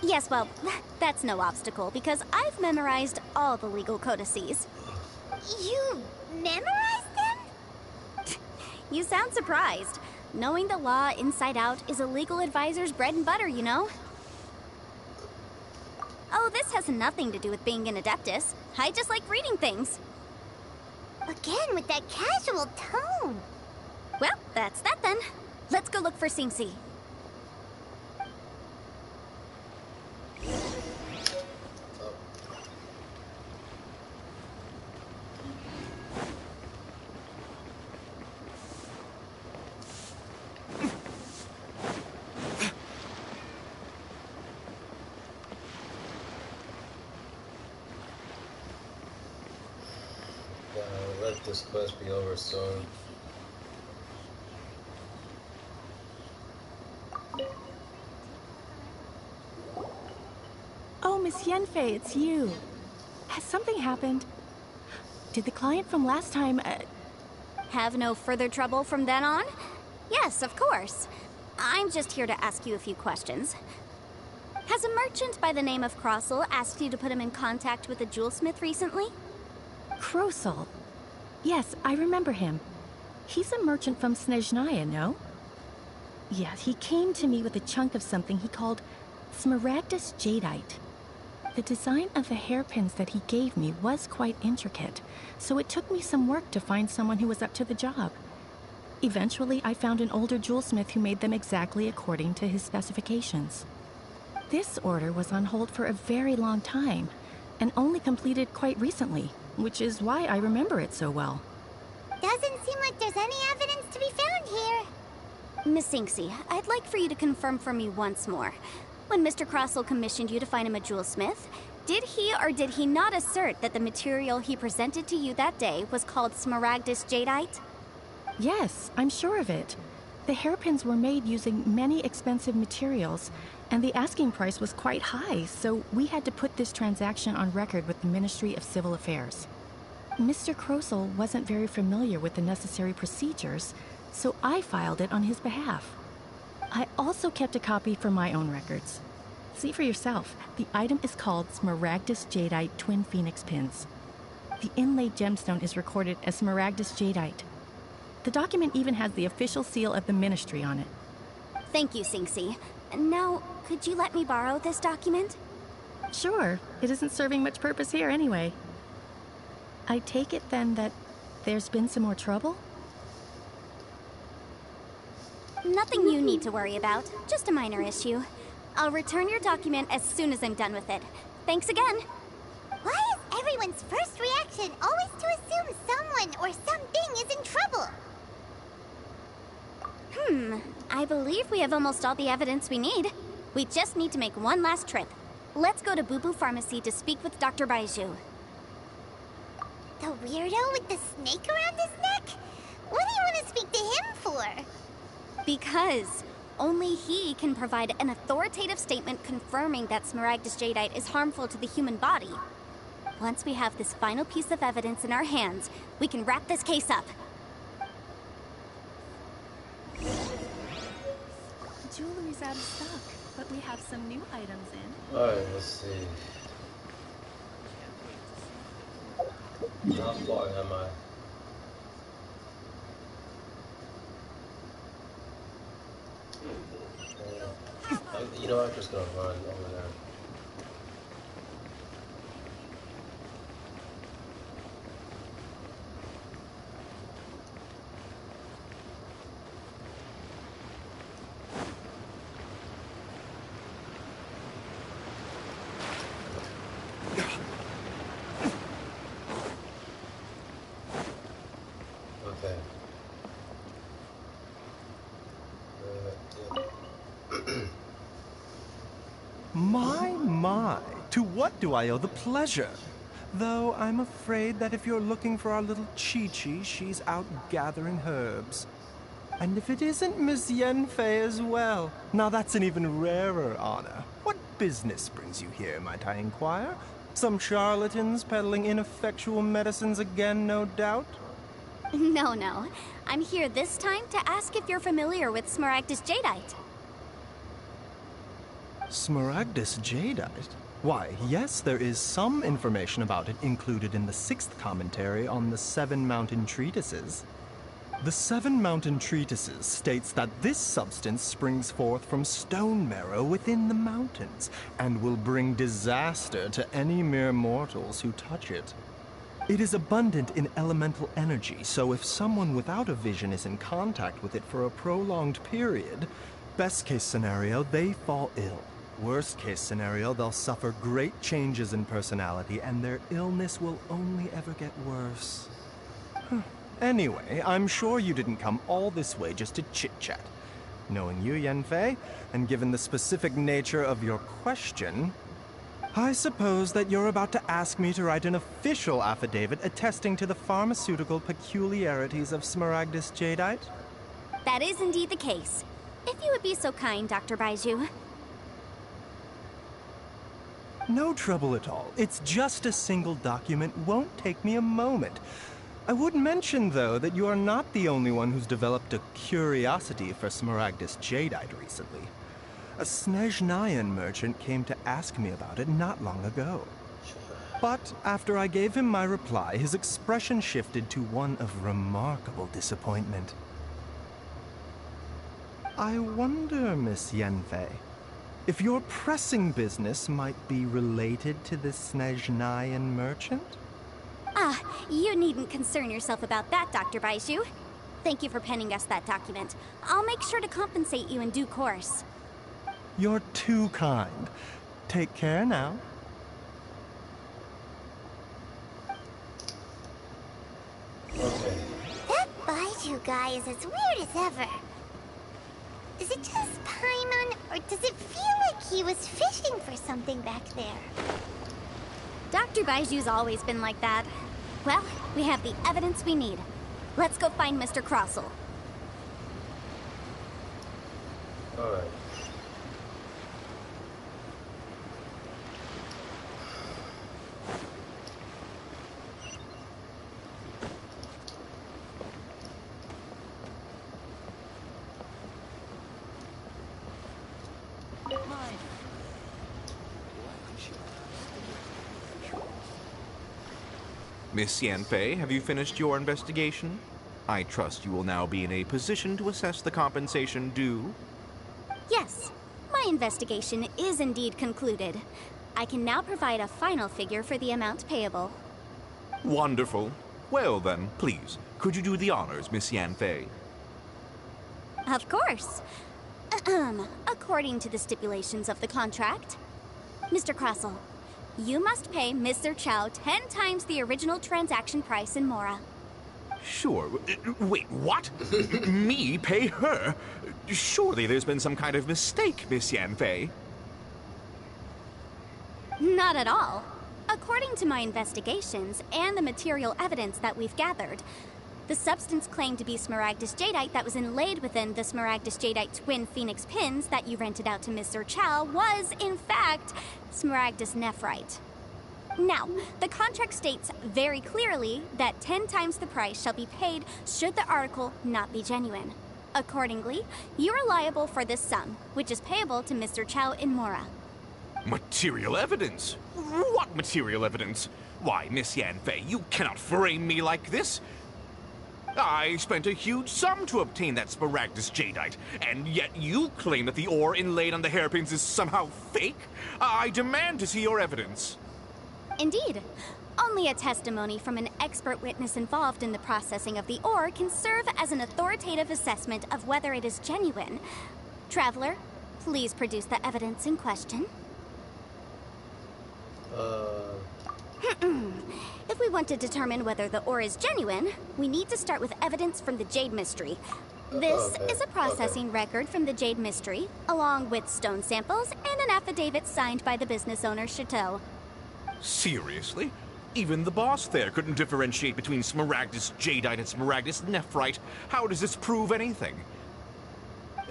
Yes, well, that's no obstacle because I've memorized all the legal codices. You memorized them? You sound surprised. Knowing the law inside out is a legal advisor's bread and butter, you know? Oh, this has nothing to do with being an adeptus. I just like reading things. Again, with that casual tone. Well, that's that then. Let's go look for Singxi. Let this quest be over soon. Oh, Miss Yanfei, it's you. Has something happened? Did the client from last time, Have no further trouble from then on? Yes, of course. I'm just here to ask you a few questions. Has a merchant by the name of Crossell asked you to put him in contact with a jewelsmith recently? Crossell? Yes, I remember him. He's a merchant from Snezhnaya, no? Yeah, he came to me with a chunk of something he called Smaragdus Jadeite. The design of the hairpins that he gave me was quite intricate, so it took me some work to find someone who was up to the job. Eventually, I found an older jewelsmith who made them exactly according to his specifications. This order was on hold for a very long time, and only completed quite recently, which is why I remember it so well. Doesn't seem like there's any evidence to be found here. Miss Singxi, I'd like for you to confirm for me once more. When Mr. Crossell commissioned you to find him a jewelsmith, did he or did he not assert that the material he presented to you that day was called Smaragdus Jadeite? Yes, I'm sure of it. The hairpins were made using many expensive materials, and the asking price was quite high, so we had to put this transaction on record with the Ministry of Civil Affairs. Mr. Crossell wasn't very familiar with the necessary procedures, so I filed it on his behalf. I also kept a copy for my own records. See for yourself, the item is called Smaragdus Jadeite Twin Phoenix Pins. The inlaid gemstone is recorded as Smaragdus Jadeite. The document even has the official seal of the Ministry on it. Thank you, Singxi. Now, Could you let me borrow this document? Sure, it isn't serving much purpose here anyway. I take it then that there's been some more trouble? Nothing you need to worry about, just a minor issue. I'll return your document as soon as I'm done with it. Thanks again. Why is everyone's first reaction always to assume someone or something is in trouble? I believe we have almost all the evidence we need. We just need to make one last trip. Let's go to Boo Boo Pharmacy to speak with Dr. Baiju. The weirdo with the snake around his neck? What do you want to speak to him for? Because only he can provide an authoritative statement confirming that Smaragdus Jadeite is harmful to the human body. Once we have this final piece of evidence in our hands, we can wrap this case up. Jewelry's out of stock, but we have some new items in. Alright, let's see. How far am I? You know, I'm just gonna run over there. Okay. Yeah. My, to what do I owe the pleasure? Though I'm afraid that if you're looking for our little Chi-Chi, she's out gathering herbs. And if it isn't Miss Yenfei as well, now that's an even rarer honor. What business brings you here, might I inquire? Some charlatans peddling ineffectual medicines again, no doubt? No. I'm here this time to ask if you're familiar with Smaragdus Jadeite. Smaragdus Jadeite? Why, yes, there is some information about it included in the 6th commentary on the 7 Mountain Treatises. The 7 Mountain Treatises states that this substance springs forth from stone marrow within the mountains, and will bring disaster to any mere mortals who touch it. It is abundant in elemental energy, so if someone without a vision is in contact with it for a prolonged period, best case scenario, they fall ill. Worst case scenario, they'll suffer great changes in personality, and their illness will only ever get worse. Anyway, I'm sure you didn't come all this way just to chit-chat. Knowing you, Yenfei, and given the specific nature of your question, I suppose that you're about to ask me to write an official affidavit attesting to the pharmaceutical peculiarities of Smaragdus Jadeite? That is indeed the case. If you would be so kind, Dr. Baiju. No trouble at all. It's just a single document. Won't take me a moment. I would mention, though, that you are not the only one who's developed a curiosity for Smaragdus Jadeite recently. A Snezhnayan merchant came to ask me about it not long ago. But after I gave him my reply, his expression shifted to one of remarkable disappointment. I wonder, Miss Yenfei, if your pressing business might be related to this Snezhnayan merchant? You needn't concern yourself about that, Dr. Baiju. Thank you for penning us that document. I'll make sure to compensate you in due course. You're too kind. Take care now. Okay. That Baiju guy is as weird as ever. Is it just Paimon, or does it feel like he was fishing for something back there? Dr. Baiju's always been like that. Well, we have the evidence we need. Let's go find Mr. Crossell. Alright. Miss Yanfei, have you finished your investigation? I trust you will now be in a position to assess the compensation due. Yes, my My investigation is indeed concluded. I can now provide a final figure for the amount payable. Wonderful. Well then, please, could you do the honors, Miss Yanfei? Of course. According to the stipulations of the contract, Mr. Crossell, you must pay Mr. Chow 10 times the original transaction price in Mora. Sure. Wait, what? Me pay her? Surely there's been some kind of mistake, Miss Yanfei. Not at all. According to my investigations and the material evidence that we've gathered, the substance claimed to be Smaragdus Jadeite that was inlaid within the Smaragdus Jadeite twin phoenix pins that you rented out to Mr. Chow was, in fact, Smaragdus Nephrite. Now, the contract states very clearly that 10 times the price shall be paid should the article not be genuine. Accordingly, you are liable for this sum, which is payable to Mr. Chow in Mora. Material evidence? What material evidence? Why, Miss Yanfei, you cannot frame me like this. I spent a huge sum to obtain that Smaragdus Jadeite, and yet you claim that the ore inlaid on the hairpins is somehow fake? I demand to see your evidence. Indeed. Only a testimony from an expert witness involved in the processing of the ore can serve as an authoritative assessment of whether it is genuine. Traveler, please produce the evidence in question. If we want to determine whether the ore is genuine, we need to start with evidence from the Jade Mystery. This is a processing record from the Jade Mystery, along with stone samples and an affidavit signed by the business owner, Chateau. Seriously? Even the boss there couldn't differentiate between Smaragdus Jadeite and Smaragdus Nephrite. How does this prove anything?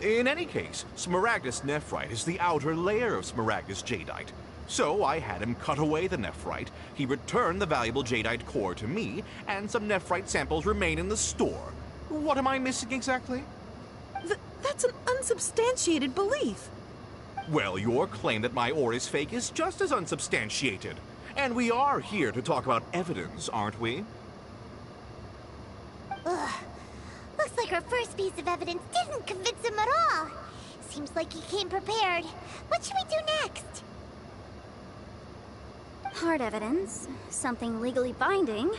In any case, Smaragdus Nephrite is the outer layer of Smaragdus Jadeite. So I had him cut away the nephrite, he returned the valuable jadeite core to me, and some nephrite samples remain in the store. What am I missing exactly? That's an unsubstantiated belief. Well, your claim that my ore is fake is just as unsubstantiated. And we are here to talk about evidence, aren't we? Ugh. Looks like our first piece of evidence didn't convince him at all. Seems like he came prepared. What should we do next? Hard evidence, something legally binding.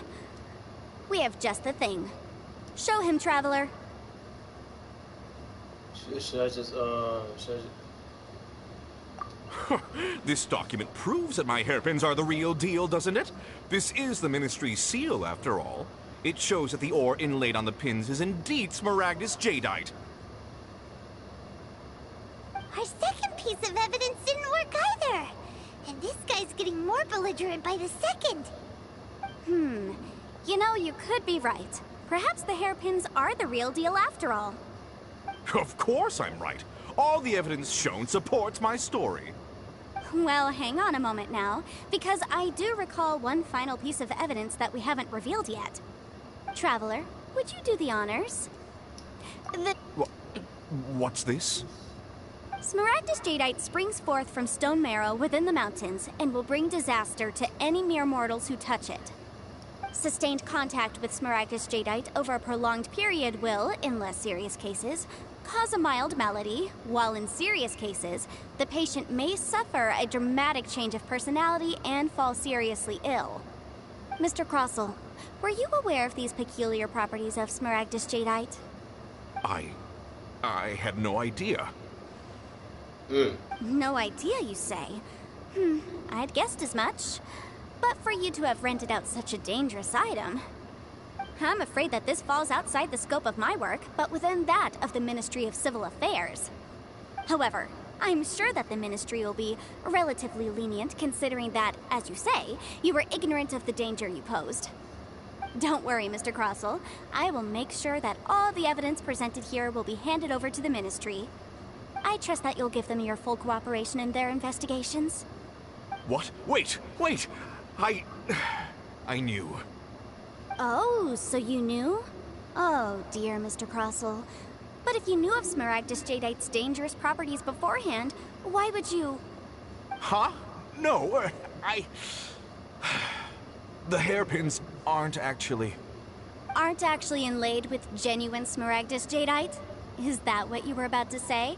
We have just the thing. Show him, Traveler. Should I just This document proves that my hairpins are the real deal, doesn't it? This is the Ministry's seal, after all. It shows that the ore inlaid on the pins is indeed Smaragdus Jadeite. Our second piece of evidence didn't work either. And this guy's getting more belligerent by the second. You know, you could be right. Perhaps the hairpins are the real deal after all. Of course I'm right. All the evidence shown supports my story. Well, hang on a moment now, because I do recall one final piece of evidence that we haven't revealed yet. Traveler, would you do the honors? What's this? Smaragdus Jadeite springs forth from stone marrow within the mountains and will bring disaster to any mere mortals who touch it. Sustained contact with Smaragdus Jadeite over a prolonged period will, in less serious cases, cause a mild malady, while in serious cases, the patient may suffer a dramatic change of personality and fall seriously ill. Mr. Crossell, were you aware of these peculiar properties of Smaragdus Jadeite? I had no idea. No idea, you say? I'd guessed as much. But for you to have rented out such a dangerous item, I'm afraid that this falls outside the scope of my work, but within that of the Ministry of Civil Affairs. However, I'm sure that the Ministry will be relatively lenient considering that, as you say, you were ignorant of the danger you posed. Don't worry, Mr. Crossell. I will make sure that all the evidence presented here will be handed over to the Ministry. I trust that you'll give them your full cooperation in their investigations. What? Wait! I knew. Oh, so you knew? Oh, dear, Mr. Crossell. But if you knew of Smaragdus Jadeite's dangerous properties beforehand, why would you... Huh? No, The hairpins aren't actually inlaid with genuine Smaragdus Jadeite? Is that what you were about to say?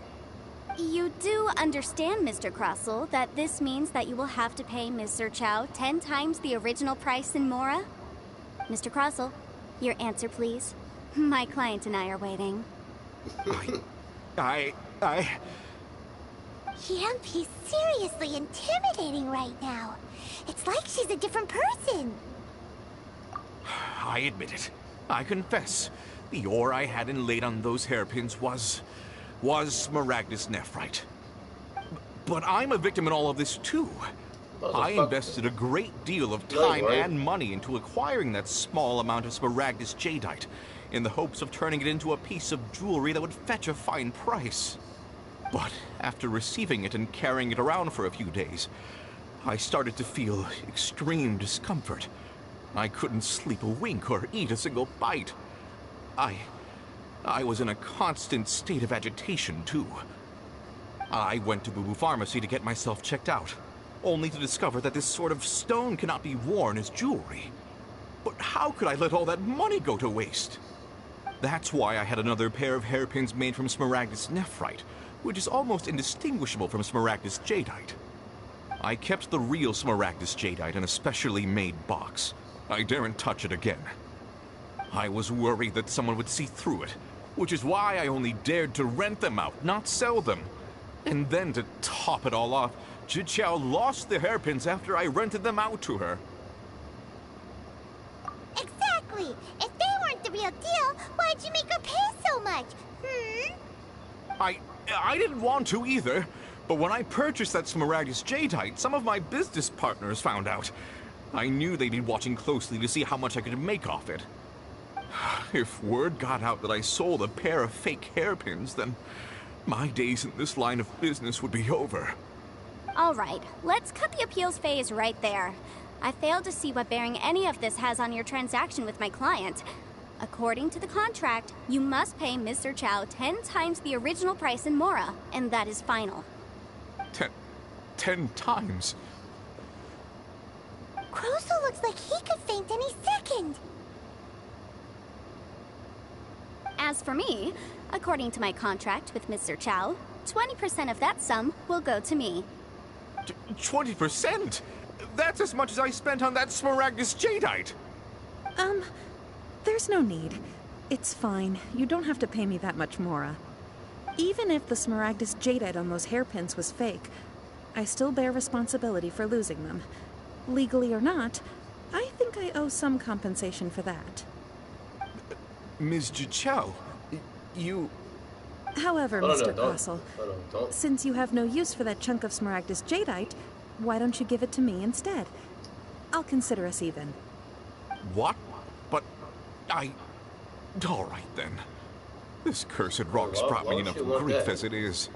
You do understand, Mr. Crossell, that this means that you will have to pay Mr. Chow 10 times the original price in Mora? Mr. Crossell, your answer, please. My client and I are waiting. I... Yep, he's seriously intimidating right now. It's like she's a different person. I admit it. I confess. The ore I had inlaid on those hairpins was Smaragdus nephrite. But I'm a victim in all of this too. I invested a great deal of time and money into acquiring that small amount of Smaragdus jadeite, in the hopes of turning it into a piece of jewelry that would fetch a fine price. But after receiving it and carrying it around for a few days, I started to feel extreme discomfort. I couldn't sleep a wink or eat a single bite. I was in a constant state of agitation, too. I went to Boo Boo Pharmacy to get myself checked out, only to discover that this sort of stone cannot be worn as jewelry. But how could I let all that money go to waste? That's why I had another pair of hairpins made from Smaragdus nephrite, which is almost indistinguishable from Smaragdus jadeite. I kept the real Smaragdus jadeite in a specially made box. I daren't touch it again. I was worried that someone would see through it, which is why I only dared to rent them out, not sell them. And then to top it all off, Jiqiao lost the hairpins after I rented them out to her. Exactly! If they weren't the real deal, why'd you make her pay so much? I didn't want to either, but when I purchased that Smaragdus jadeite, some of my business partners found out. I knew they'd be watching closely to see how much I could make off it. If word got out that I sold a pair of fake hairpins, then my days in this line of business would be over. All right, let's cut the appeals phase right there. I failed to see what bearing any of this has on your transaction with my client. According to the contract, you must pay Mr. Chow 10 times the original price in Mora, and that is final. 10 times? Croso looks like he could faint any second. As for me, according to my contract with Mr. Chow, 20% of that sum will go to me. 20%? That's as much as I spent on that Smaragdus jadeite! There's no need. It's fine. You don't have to pay me that much, Mora. Even if the Smaragdus jadeite on those hairpins was fake, I still bear responsibility for losing them. Legally or not, I think I owe some compensation for that. Ms. Jiqiao, you... However, Mr. Crossell, since you have no use for that chunk of Smaragdus jadeite, why don't you give it to me instead? I'll consider us even. What? But all right, then. This cursed rock's brought me enough grief as it is.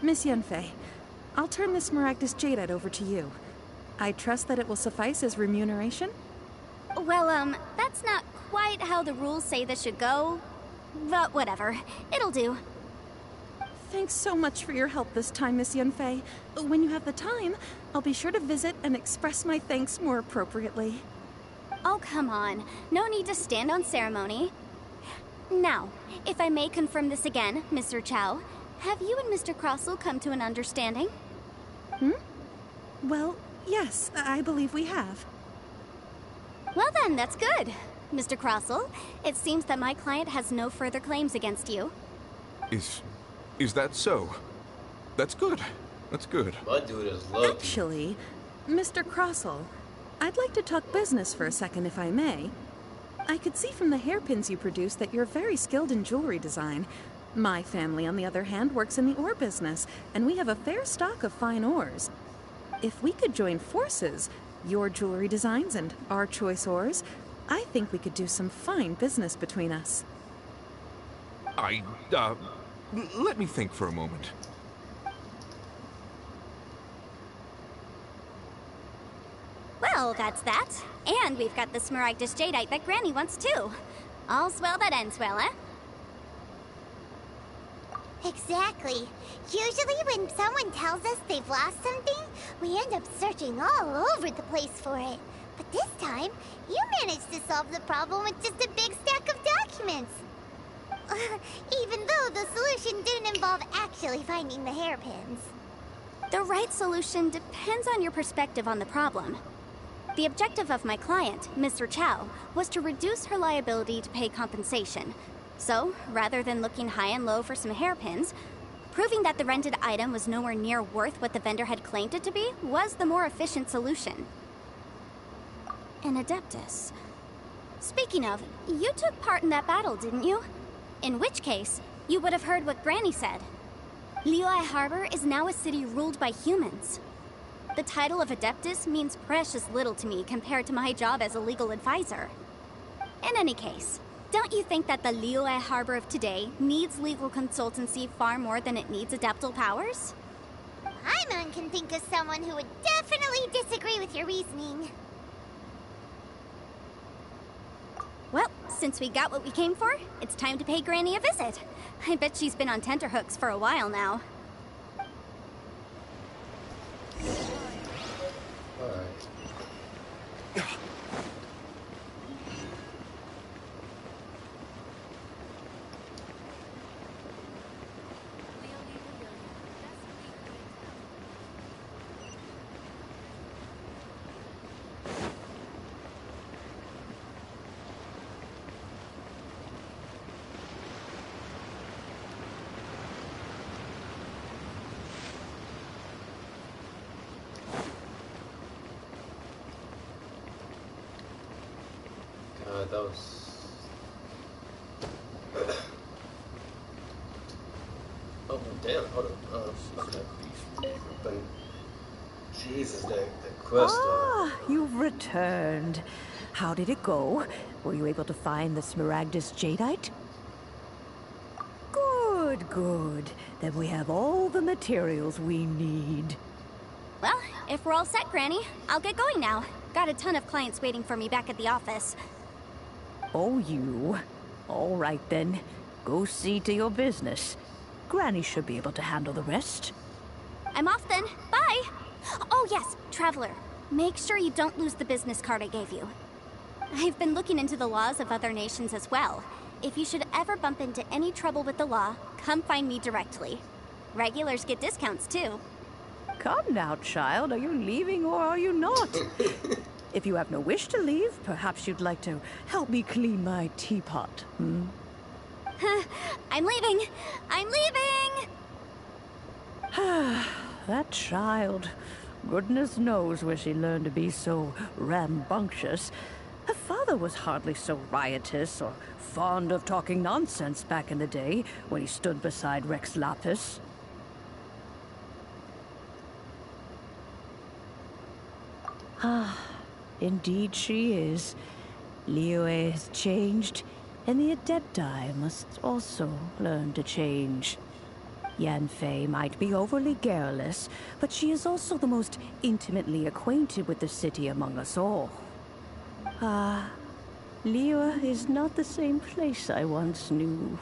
Miss Yunfei, I'll turn the Smaragdus jadeite over to you. I trust that it will suffice as remuneration? Well, that's not quite how the rules say this should go. But whatever. It'll do. Thanks so much for your help this time, Miss Yunfei. When you have the time, I'll be sure to visit and express my thanks more appropriately. Oh, come on. No need to stand on ceremony. Now, if I may confirm this again, Mr. Chow, have you and Mr. Crossell come to an understanding? Well, yes, I believe we have. Well then, that's good. Mr. Crossell, it seems that my client has no further claims against you. Is that so? That's good. That's good. My dude is lucky. Actually, Mr. Crossell, I'd like to talk business for a second, if I may. I could see from the hairpins you produce that you're very skilled in jewelry design. My family, on the other hand, works in the ore business, and we have a fair stock of fine ores. If we could join forces, your jewelry designs and our choice ores, I think we could do some fine business between us. Let me think for a moment. Well, that's that. And we've got the Smaragdus jadeite that Granny wants too. All's well that ends well, eh? Exactly. Usually when someone tells us they've lost something, we end up searching all over the place for it. But this time, you managed to solve the problem with just a big stack of documents. Even though the solution didn't involve actually finding the hairpins. The right solution depends on your perspective on the problem. The objective of my client, Mr. Chow, was to reduce her liability to pay compensation. So, rather than looking high and low for some hairpins, proving that the rented item was nowhere near worth what the vendor had claimed it to be was the more efficient solution. An Adeptus. Speaking of, you took part in that battle, didn't you? In which case, you would have heard what Granny said. Liyue Harbor is now a city ruled by humans. The title of Adeptus means precious little to me compared to my job as a legal advisor. In any case, don't you think that the Liyue Harbor of today needs legal consultancy far more than it needs adeptal powers? Paimon can think of someone who would definitely disagree with your reasoning. Well, since we got what we came for, it's time to pay Granny a visit. I bet she's been on tenterhooks for a while now. That was... Oh, damn, hold on. Okay. But, Jesus, that quest... You've returned. How did it go? Were you able to find the Smaragdus Jadeite? Good, good. Then we have all the materials we need. Well, if we're all set, Granny, I'll get going now. Got a ton of clients waiting for me back at the office. Oh, you. All right, then. Go see to your business. Granny should be able to handle the rest. I'm off then. Bye! Oh, yes, Traveler. Make sure you don't lose the business card I gave you. I've been looking into the laws of other nations as well. If you should ever bump into any trouble with the law, come find me directly. Regulars get discounts, too. Come now, child. Are you leaving or are you not? If you have no wish to leave, perhaps you'd like to help me clean my teapot, hmm? I'm leaving! I'm leaving! That child. Goodness knows where she learned to be so rambunctious. Her father was hardly so riotous or fond of talking nonsense back in the day when he stood beside Rex Lapis. Indeed she is. Liyue has changed, and the Adepti must also learn to change. Yanfei might be overly garrulous, but she is also the most intimately acquainted with the city among us all. Liyue is not the same place I once knew.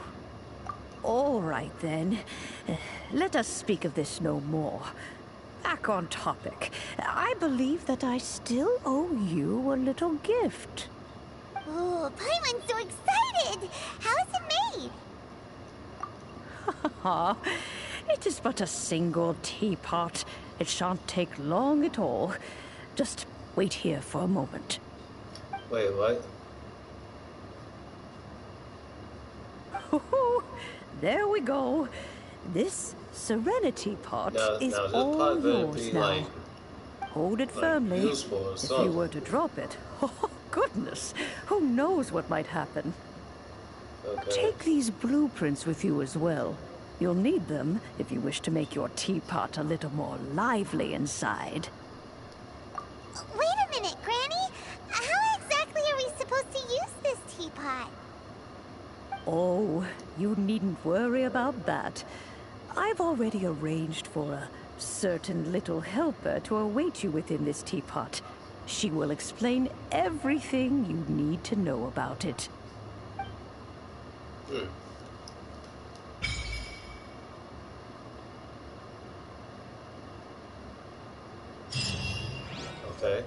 All right, then. Let us speak of this no more. Back on topic. I believe that I still owe you a little gift. Oh, Paimon's so excited! How is it made? It is but a single teapot. It shan't take long at all. Just wait here for a moment. Wait, what? There we go. This Serenity pot is this all pot better yours be now. Hold it firmly. Useful or If you something. were to drop it, oh goodness, who knows what might happen. Okay. Take these blueprints with you as well. You'll need them if you wish to make your teapot a little more lively inside. Wait a minute, Granny. How exactly are we supposed to use this teapot? Oh, you needn't worry about that. I've already arranged for a certain little helper to await you within this teapot. She will explain everything you need to know about it. Okay.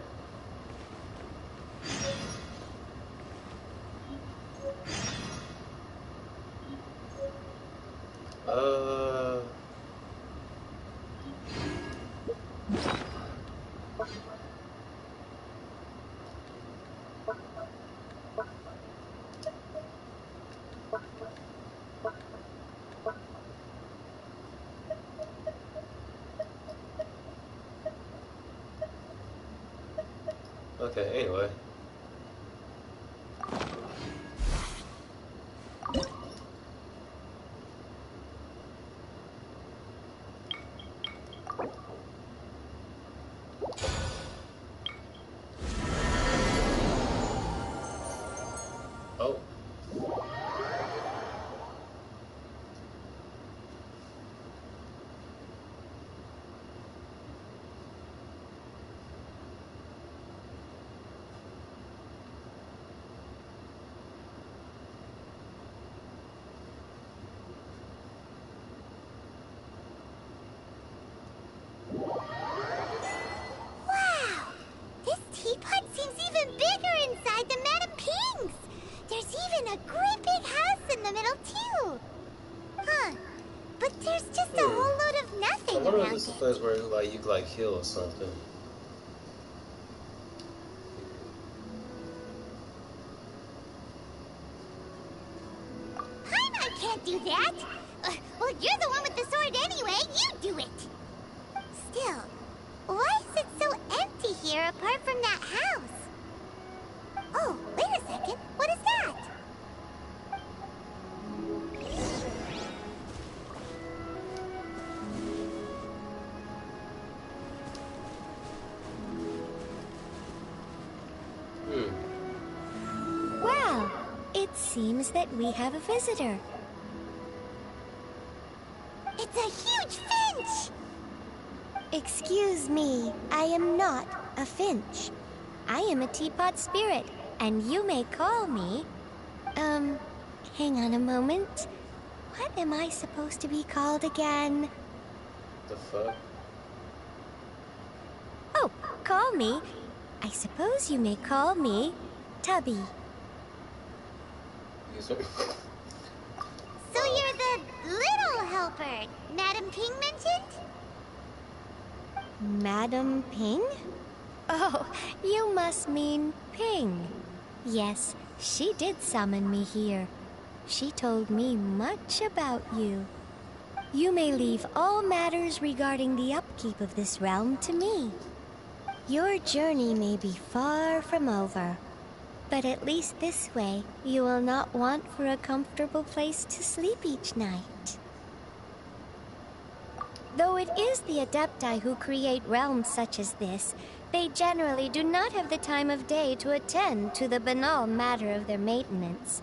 Okay, anyway. Oh. Wow! This teapot seems even bigger inside than Madame Ping's! There's even a great big house in the middle, too! Huh. But there's just a whole load of I nothing wonder if around this is a it. place where like you could like heal or something. I can't do that! Well, you're the one with the sword anyway. You do it! Still, why is it so empty here apart from that house? Oh, wait a second. What is that? Well, it seems that we have a visitor. It's a huge finch! Excuse me, I am not a finch. I am a teapot spirit, and you may call me... hang on a moment. What am I supposed to be called again? The fuck? Oh, call me. I suppose you may call me Tubby. Yes, sir. So you're the little helper Madame Ping mentioned? Madam Ping? Oh, you must mean Ping. Yes, she did summon me here. She told me much about you. You may leave all matters regarding the upkeep of this realm to me. Your journey may be far from over, but at least this way you will not want for a comfortable place to sleep each night. Though it is the Adepti who create realms such as this, they generally do not have the time of day to attend to the banal matter of their maintenance.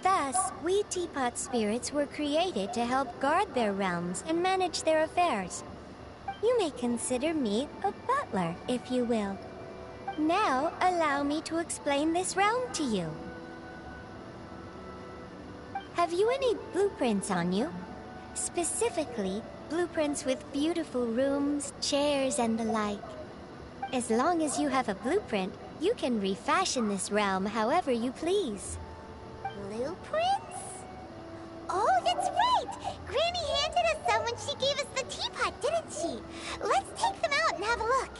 Thus, we teapot spirits were created to help guard their realms and manage their affairs. You may consider me a butler, if you will. Now, allow me to explain this realm to you. Have you any blueprints on you? Specifically, blueprints with beautiful rooms, chairs, and the like. As long as you have a blueprint, you can refashion this realm however you please. Blueprints? Oh, that's right! Granny handed us some when she gave us the teapot, didn't she? Let's take them out and have a look.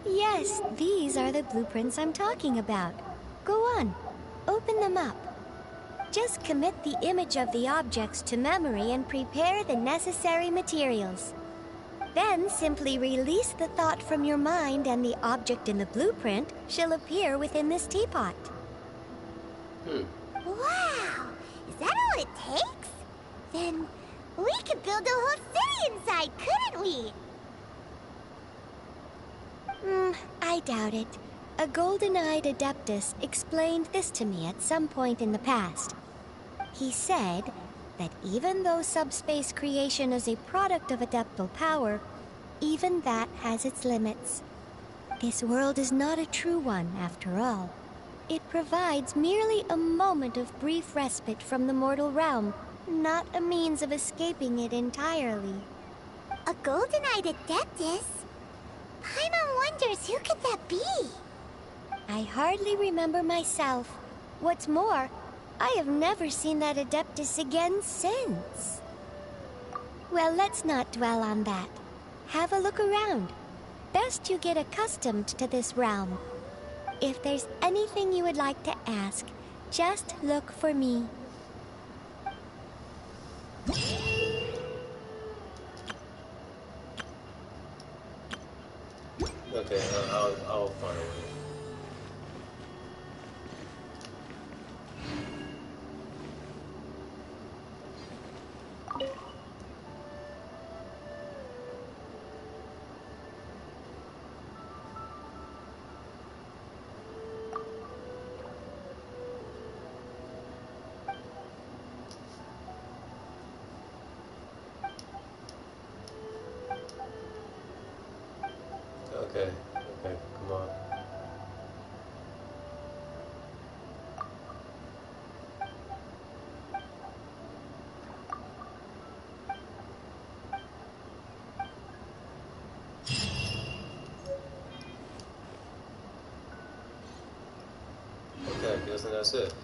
Yes, these are the blueprints I'm talking about. Go on, open them up. Just commit the image of the objects to memory and prepare the necessary materials. Then simply release the thought from your mind and the object in the blueprint shall appear within this teapot. Wow! Is that all it takes? Then we could build a whole city inside, couldn't we? I doubt it. A golden-eyed adeptus explained this to me at some point in the past. He said that even though subspace creation is a product of adeptal power, even that has its limits. This world is not a true one, after all. It provides merely a moment of brief respite from the mortal realm, not a means of escaping it entirely. A golden-eyed adeptus? Paimon wonders who could that be? I hardly remember myself. What's more, I have never seen that adeptus again since. Well, let's not dwell on that. Have a look around. Best you get accustomed to this realm. If there's anything you would like to ask, just look for me. find a way. Okay, okay, come on. Okay, I guess that's it.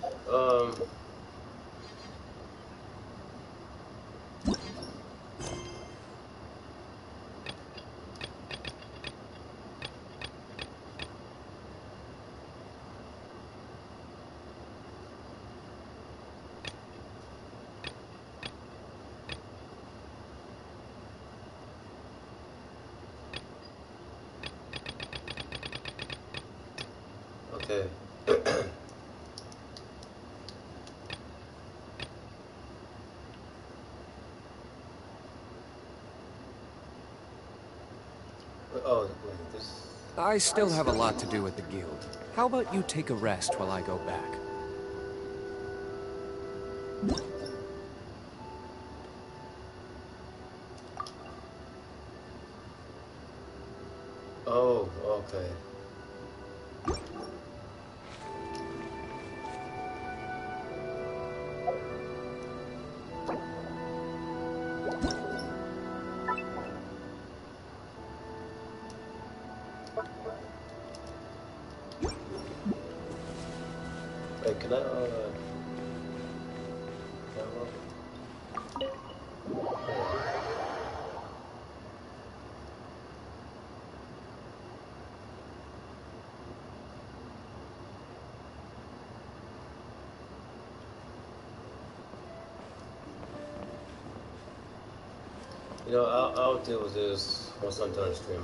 Okay. Oh, wait, this... I still have a lot to do at the guild. How about you take a rest while I go back? Oh, okay. Wait, can I, you know, I'll deal with this once I'm done streaming.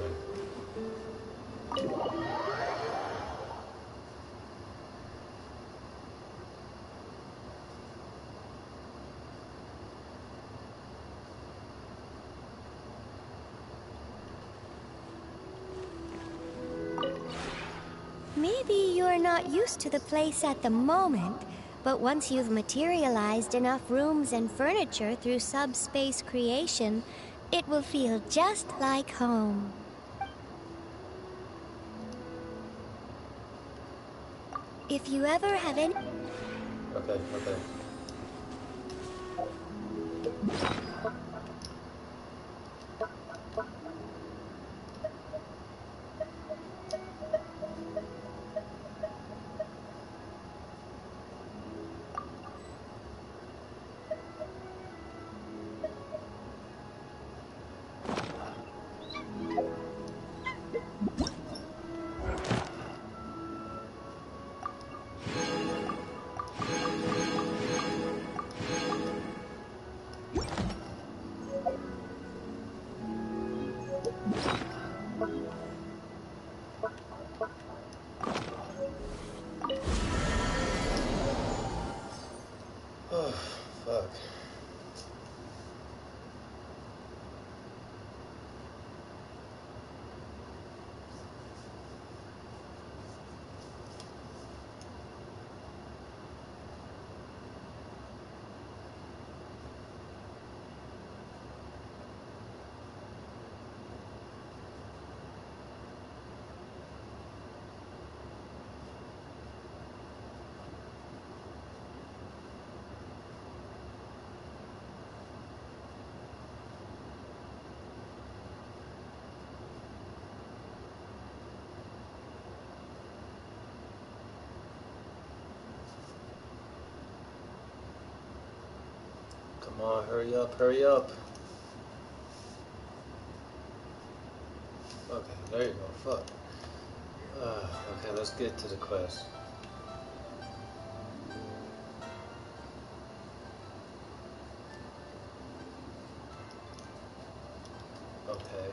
Maybe you're not used to the place at the moment, but once you've materialized enough rooms and furniture through subspace creation, it will feel just like home. If you ever have any... Okay, okay. Oh, fuck. Come on, hurry up, hurry up. Okay, there you go, fuck. Okay, let's get to the quest. Okay.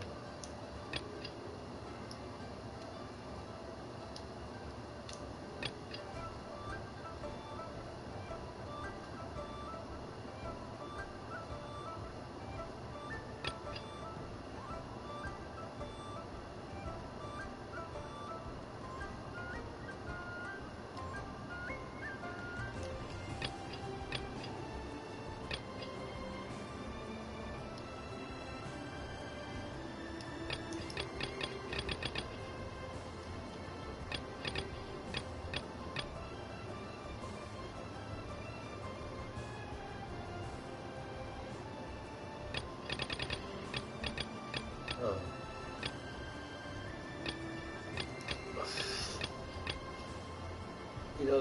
know,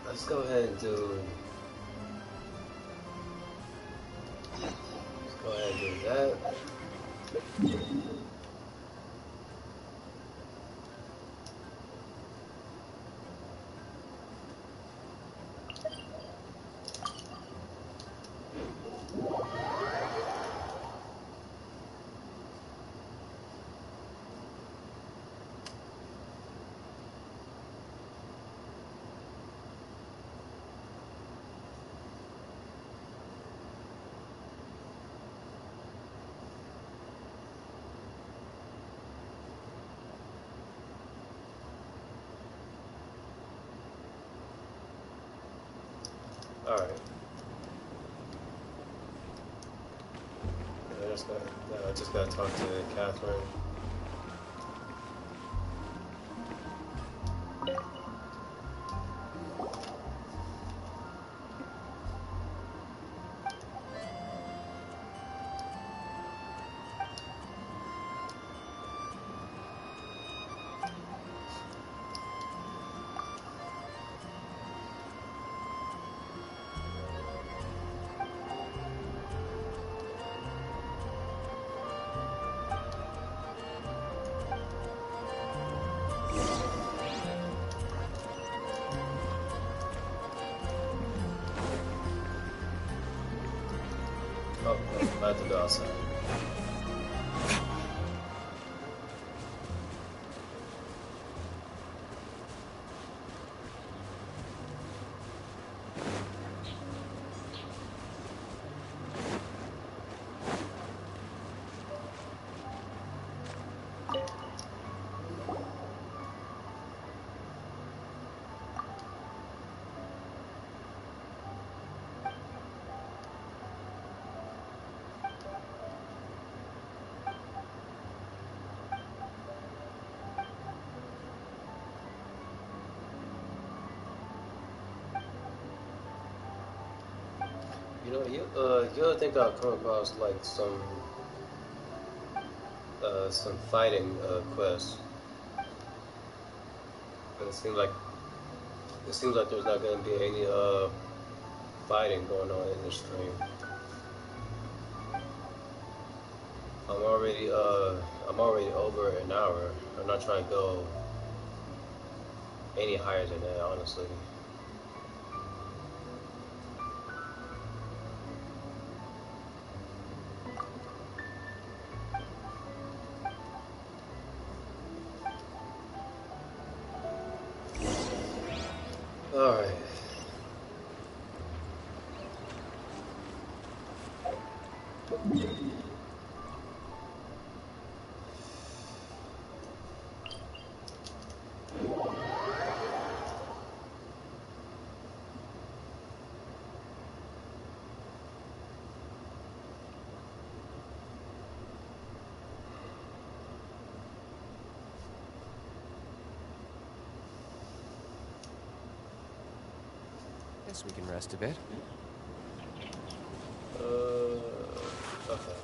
let's go ahead and do. Let's go ahead and do that. All right. I just gotta talk to Catherine. Oh, I have to go outside. You know, you ever think I'll come across like some fighting quests? And it seems like there's not going to be any fighting going on in this stream. I'm already over an hour. I'm not trying to go any higher than that, honestly. All right. Guess we can rest a bit. Okay.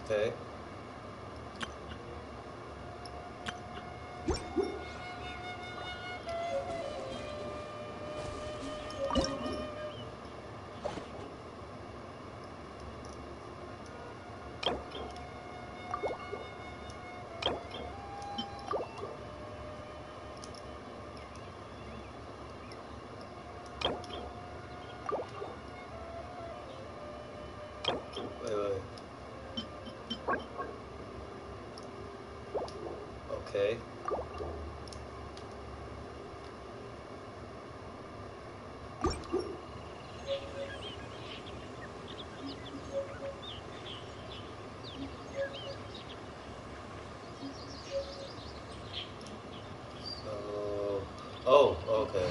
Okay. Okay. Oh, okay.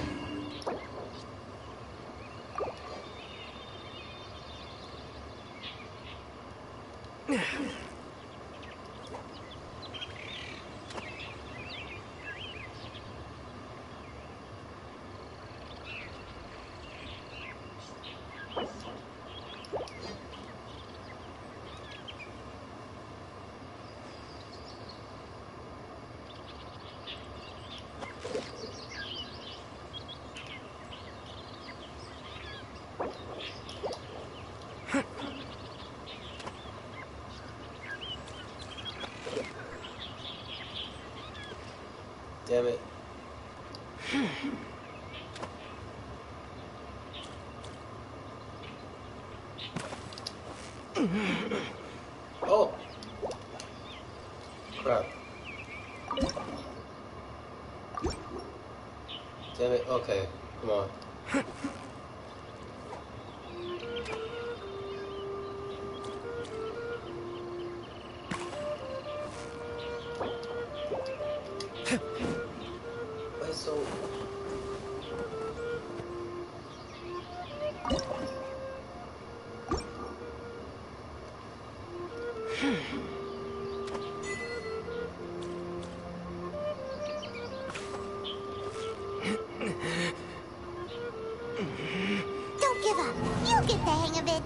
Damn it. Oh! Crap. Damn it. Okay. Come on. Wait, so... Don't give up. You'll get the hang of it.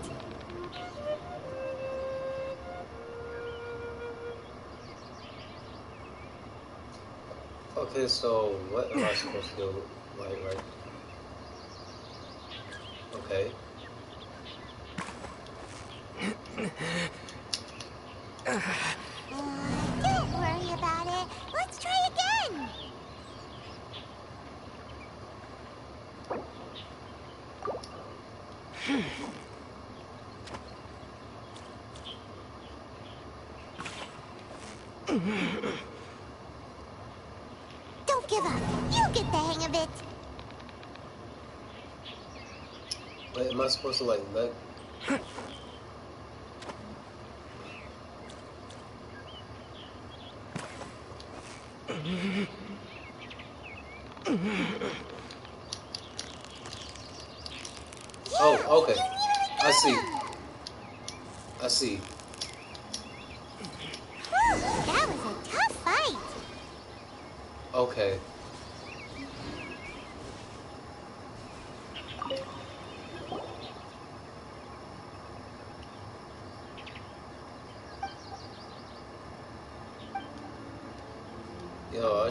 Okay, so what am I supposed to do? Like, right? Okay. Don't worry about it. Let's try again. Don't give up. You'll get the hang of it. Wait, am I supposed to, like, let... Oh, okay. I see. I see. That was a tough fight. Okay. Yo,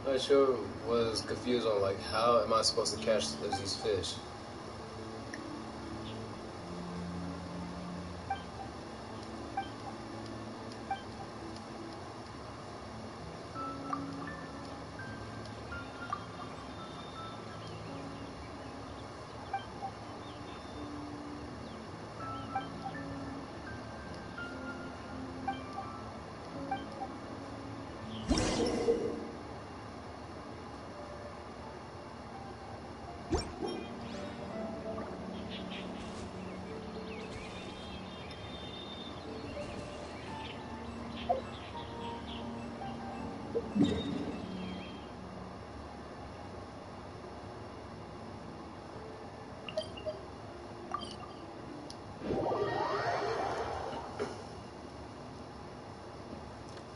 I sure was confused on like how am I supposed to catch these fish?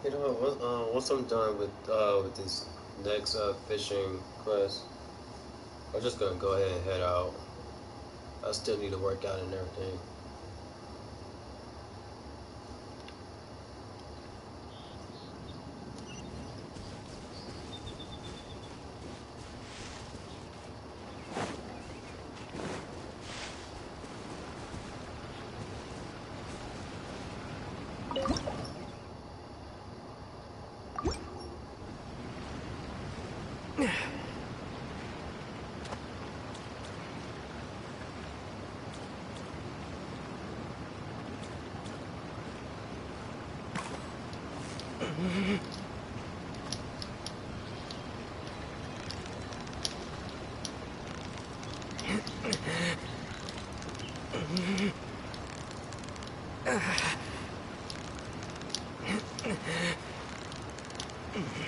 You know, once I'm done with this next fishing quest, I'm just gonna go ahead and head out. I still need to work out and everything.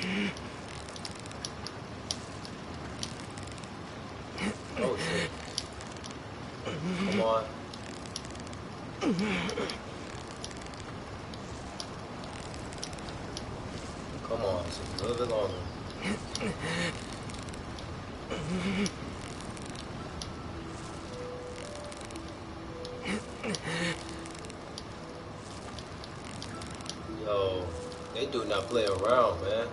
Oh shit. Come on. Come on, just a little bit longer. Yo, they do not play around, man.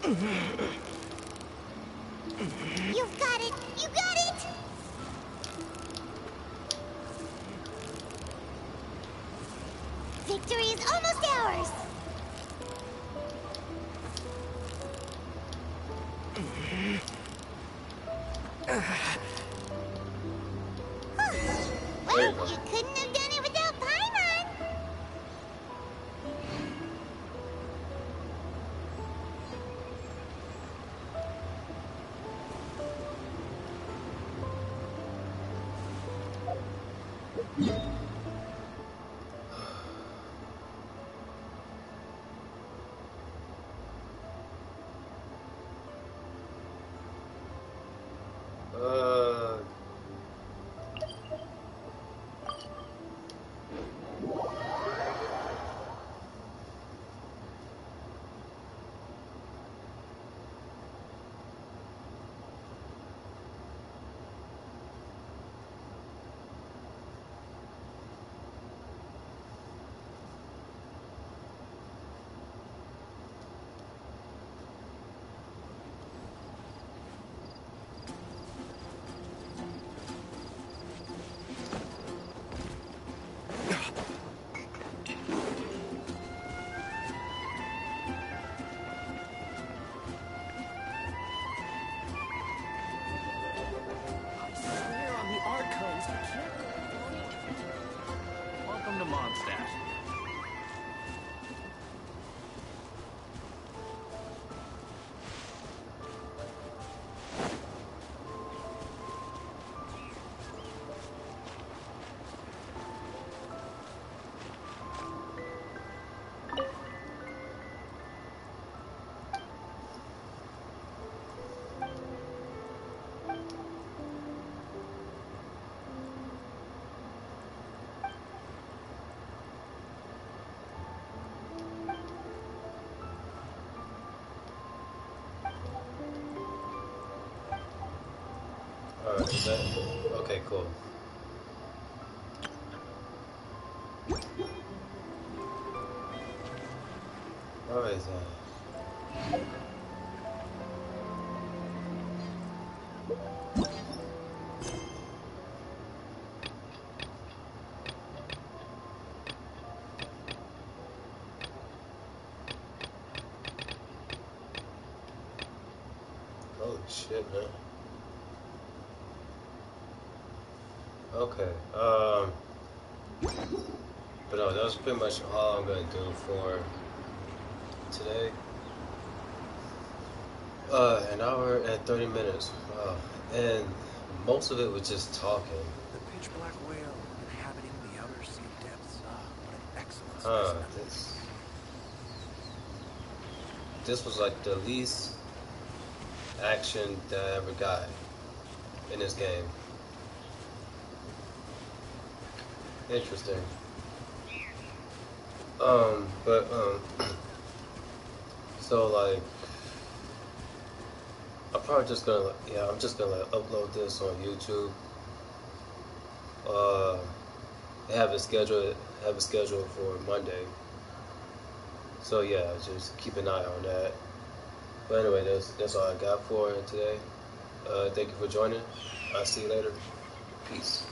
You've got it! You got it! Victory is almost ours! Well, you couldn't have done it without Paimon! Uh, Welcome to Mondstadt. alright, is that? Okay, cool. Alright then. Holy shit, man. Okay, but no, that was pretty much all I'm gonna do for today. An hour and 30 minutes. Wow. And most of it was just talking. The pitch black whale inhabiting the outer sea depths. What an excellent specimen. This was like the least action that I ever got in this game. Interesting. So like, I'm probably just gonna, I'm just gonna upload this on YouTube. Have it scheduled for Monday. So yeah, just keep an eye on that. But anyway, that's all I got for today. Thank you for joining. I'll see you later. Peace.